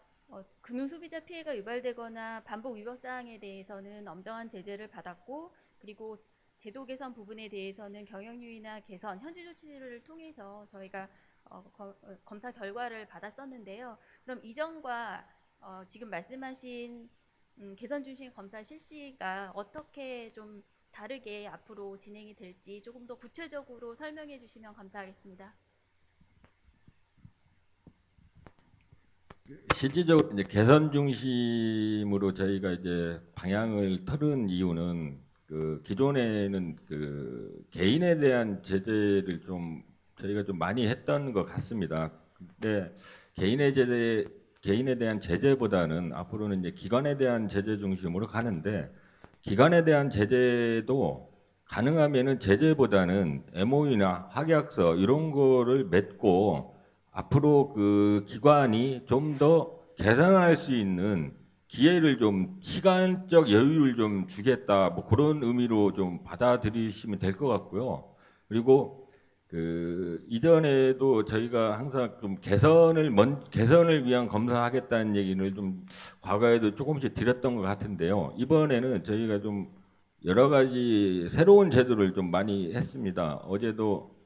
금융 소비자 피해가 유발되거나 반복 위법 사항에 대해서는 엄정한 제재를 받았고, 그리고 제도 개선 부분에 대해서는 경영유의나 개선, 현지 조치를 통해서 저희가 검사 결과를 받았었는데요. 그럼 이전과 지금 말씀하신 개선 중심 검사 실시가 어떻게 좀 다르게 앞으로 진행이 될지 조금 더 구체적으로 설명해 주시면 감사하겠습니다. 실질적으로 이제 개선 중심으로 저희가 이제 방향을 틀은 이유는 기존에는 개인에 대한 제재를 좀 저희가 좀 많이 했던 것 같습니다. 근데 개인에 대한 제재보다는 앞으로는 이제 기관에 대한 제재 중심으로 가는데, 기관에 대한 제재도 가능하면은 제재보다는 MOU나 확약서 이런 거를 맺고 앞으로 그 기관이 좀 더 개선할 수 있는 기회를 좀, 시간적 여유를 좀 주겠다, 뭐 그런 의미로 좀 받아들이시면 될 것 같고요. 그리고 이전에도 저희가 항상 좀 개선을 위한 검사하겠다는 얘기를 좀 과거에도 조금씩 드렸던 것 같은데요. 이번에는 저희가 좀 여러 가지 새로운 제도를 좀 많이 했습니다. 어제도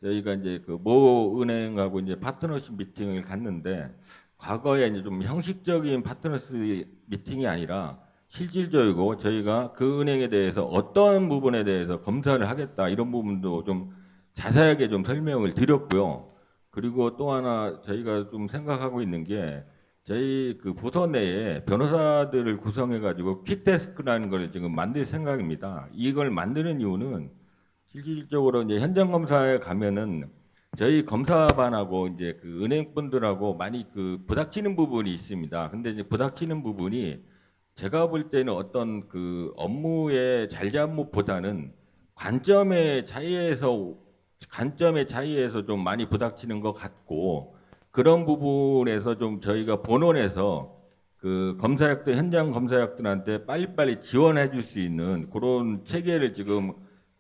저희가 이제 모 은행하고 이제 파트너십 미팅을 갔는데, 과거에 이제 좀 형식적인 파트너십 미팅이 아니라 실질적이고 저희가 그 은행에 대해서 어떤 부분에 대해서 검사를 하겠다, 이런 부분도 좀 자세하게 좀 설명을 드렸고요. 그리고 또 하나 저희가 좀 생각하고 있는 게, 저희 부서 내에 변호사들을 구성해 가지고 퀵데스크라는 걸 지금 만들 생각입니다. 이걸 만드는 이유는 실질적으로 이제 현장 검사에 가면은 저희 검사반하고 이제 은행 분들하고 많이 부닥치는 부분이 있습니다. 근데 이제 부닥치는 부분이 제가 볼 때는 어떤 업무의 잘잘못보다는 관점의 차이에서 좀 많이 부닥치는 것 같고, 그런 부분에서 좀 저희가 본원에서 검사역들, 현장 검사역들한테 빨리빨리 지원해 줄 수 있는 그런 체계를 지금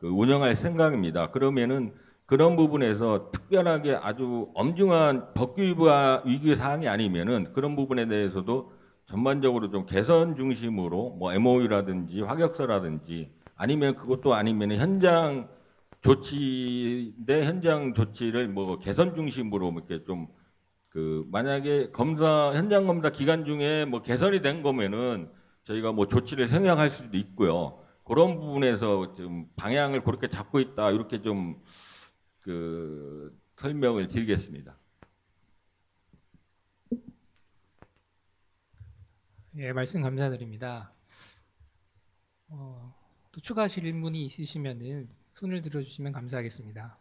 운영할 생각입니다. 그러면은 그런 부분에서 특별하게 아주 엄중한 법규 위기 사항이 아니면은 그런 부분에 대해서도 전반적으로 좀 개선 중심으로 뭐 MOU라든지 확약서라든지, 아니면 그것도 아니면 현장 조치를 뭐 개선 중심으로 이렇게 좀 그 만약에 검사 현장 검사 기간 중에 뭐 개선이 된 거면은 저희가 뭐 조치를 생각할 수도 있고요. 그런 부분에서 좀 방향을 그렇게 잡고 있다 이렇게 좀 그 설명을 드리겠습니다. 예, 말씀 감사드립니다. 또 추가 질문이 있으시면은 손을 들어주시면 감사하겠습니다.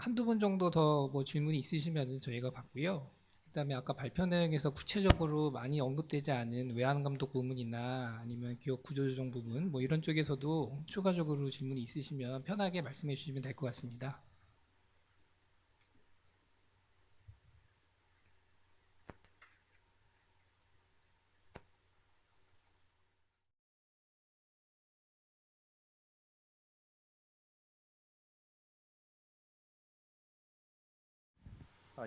한두 분 정도 더 뭐 질문이 있으시면 저희가 받고요. 그다음에 아까 발표 내용에서 구체적으로 많이 언급되지 않은 외환 감독 부분이나 아니면 기업 구조조정 부분 뭐 이런 쪽에서도 추가적으로 질문이 있으시면 편하게 말씀해 주시면 될 것 같습니다.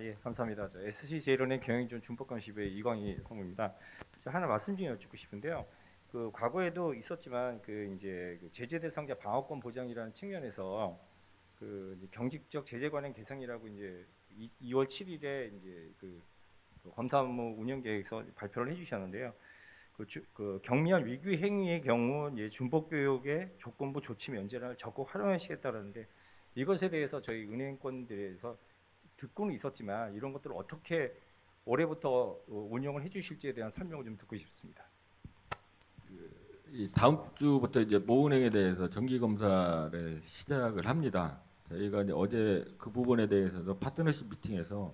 예, 감사합니다. 저 SC제일은행 경영지원 준법감시부의 이광희 상무입니다. 하나 말씀 좀 여쭙고 싶은데요. 그 과거에도 있었지만 그 이제 그 제재 대상자 방어권 보장이라는 측면에서 그 이제 경직적 제재 관행 개선이라고 이제 2월 7일에 이제 그 검사 업무 운영 계획서 발표를 해주셨는데요. 그 경미한 위기 행위의 경우 이제 준법 교육의 조건부 조치 면제를 적극 활용하시겠다는데 이것에 대해서 저희 은행권들에서 듣고는 있었지만 이런 것들을 어떻게 올해부터 운영을 해주실지에 대한 설명을 좀 듣고 싶습니다. 이 다음 주부터 이제 모은행에 대해서 정기 검사를 시작을 합니다. 저희가 이제 어제 그 부분에 대해서도 파트너십 미팅에서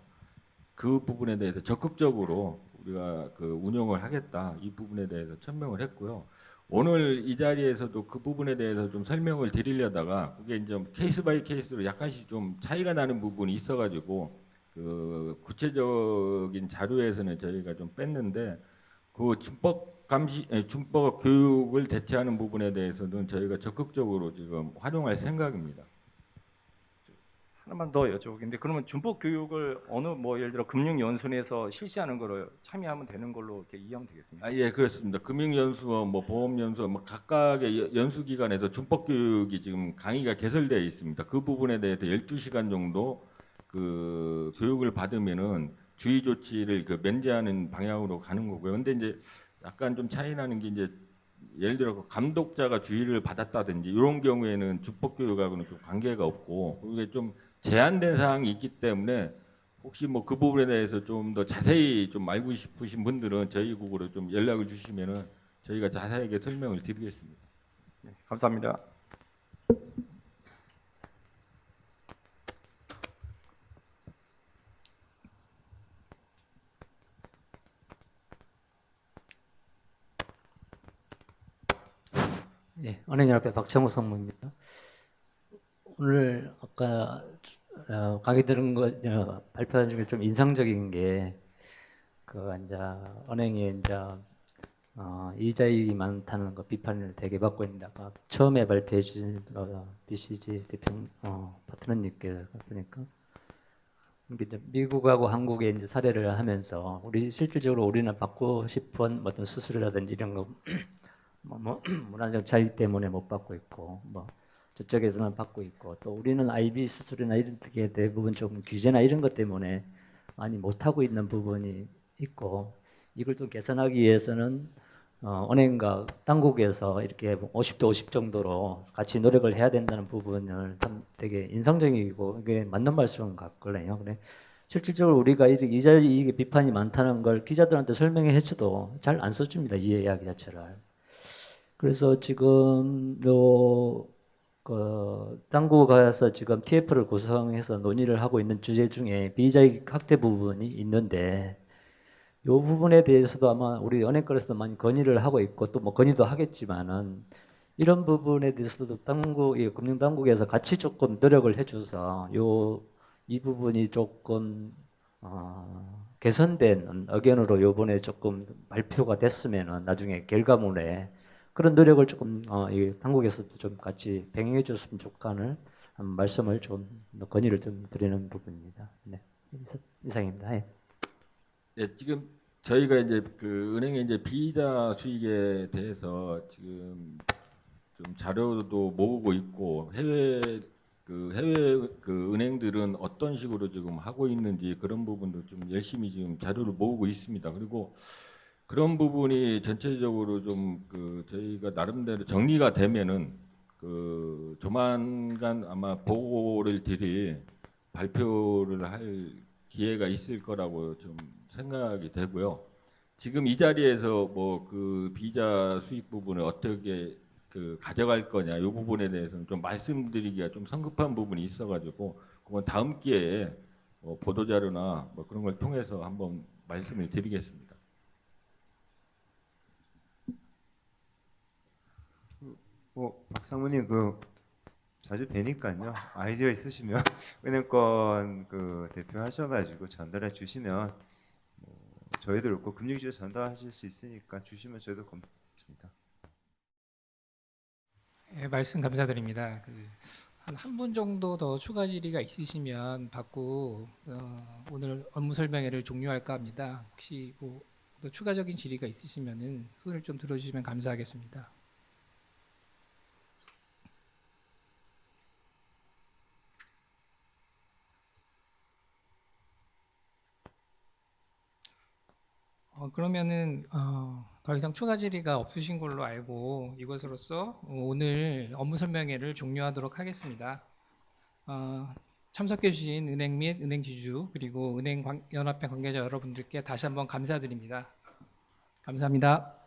그 부분에 대해서 적극적으로 우리가 그 운영을 하겠다 이 부분에 대해서 천명을 했고요. 오늘 이 자리에서도 그 부분에 대해서 좀 설명을 드리려다가 그게 이제 케이스 바이 케이스로 약간씩 좀 차이가 나는 부분이 있어가지고 그 구체적인 자료에서는 저희가 좀 뺐는데 그 준법 교육을 대체하는 부분에 대해서는 저희가 적극적으로 지금 활용할 생각입니다. 하나만 더 여쭤보겠는데 그러면 준법 교육을 어느 뭐 예를 들어 금융연수원에서 실시하는 거를 참여하면 되는 걸로 이렇게 이해하면 되겠습니까? 예, 그렇습니다. 금융연수원, 뭐 보험연수원, 뭐 각각의 연수기관에서 준법교육이 지금 강의가 개설되어 있습니다. 그 부분에 대해서 12시간 정도 그 교육을 받으면은 주의 조치를 그 면제하는 방향으로 가는 거고요. 근데 이제 약간 좀 차이 나는 게 이제 예를 들어 그 감독자가 주의를 받았다든지 이런 경우에는 준법교육하고는 좀 관계가 없고 이게 좀 제한된 사항이 있기 때문에 혹시 뭐 그 부분에 대해서 좀 더 자세히 좀 알고 싶으신 분들은 저희 국으로 좀 연락을 주시면은 저희가 자세하게 설명을 드리겠습니다. 네, 감사합니다. 네, 은행연합회 박창호 상무입니다. 오늘 아까 강의 들은 거 발표한 중에 좀 인상적인 게 그 이제 은행에 이제 이자율이 많다는 거 비판을 되게 받고 있는데 아까 처음에 발표해 주신 BCG 대표 파트너님께서 보니까 이게 이제 미국하고 한국에 이제 사례를 하면서 우리 실질적으로 우리는 받고 싶은 어떤 수수료라든지 이런 거 문화적 차이 때문에 못 받고 있고 뭐 저쪽에서는 받고 있고 또 우리는 IB 수수료나 이런 게 대부분 좀 규제나 이런 것 때문에 많이 못 하고 있는 부분이 있고 이걸 또 개선하기 위해서는 은행과 당국에서 이렇게 50대 50 정도로 같이 노력을 해야 된다는 부분을 참 되게 인상적이고 이게 맞는 말씀 같거든요. 그래 실질적으로 우리가 이게 비판이 많다는 걸 기자들한테 설명해 줘도 잘 안 써줍니다. 이 이야기 자체를. 그래서 지금 당국에서 지금 TF를 구성해서 논의를 하고 있는 주제 중에 비자익 확대 부분이 있는데 이 부분에 대해서도 아마 우리 은행권에서도 많이 건의를 하고 있고 또 뭐 건의도 하겠지만은 이런 부분에 대해서도 금융당국에서 같이 조금 노력을 해줘서 이 부분이 조금 개선된 의견으로 요번에 조금 발표가 됐으면은 나중에 결과물에 그런 노력을 조금 이 당국에서도 좀 같이 병행해 줬으면 좋겠다는 말씀을 좀 건의를 좀 드리는 부분입니다. 네, 이상입니다. 예. 네, 지금 저희가 이제 그 은행의 이제 비이자 수익에 대해서 지금 좀 자료도 모으고 있고 해외 그 은행들은 어떤 식으로 지금 하고 있는지 그런 부분도 좀 열심히 지금 자료를 모으고 있습니다. 그리고 그런 부분이 전체적으로 좀 그 저희가 나름대로 정리가 되면은 그 조만간 아마 보고를 드릴 발표를 할 기회가 있을 거라고 좀 생각이 되고요. 지금 이 자리에서 뭐 그 비자 수익 부분을 어떻게 그 가져갈 거냐 이 부분에 대해서는 좀 말씀드리기가 좀 성급한 부분이 있어가지고 그건 다음 기회에 보도 자료나 뭐 그런 걸 통해서 한번 말씀을 드리겠습니다. 박상무님 그 자주 뵈니까요. 아이디어 있으시면 은행권 그 대표하셔가지고 전달해 주시면 저희도 그렇고 금융지주 전달하실 수 있으니까 주시면 저희도 검토하겠습니다. 예, 말씀 감사드립니다. 한 분 정도 더 추가 질의가 있으시면 받고 오늘 업무 설명회를 종료할까 합니다. 혹시 또 추가적인 질의가 있으시면은 손을 좀 들어주시면 감사하겠습니다. 그러면은 더 이상 추가 질의가 없으신 걸로 알고 이것으로써 오늘 업무 설명회를 종료하도록 하겠습니다. 참석해 주신 은행 및 은행 지주 그리고 연합회 관계자 여러분들께 다시 한번 감사드립니다. 감사합니다.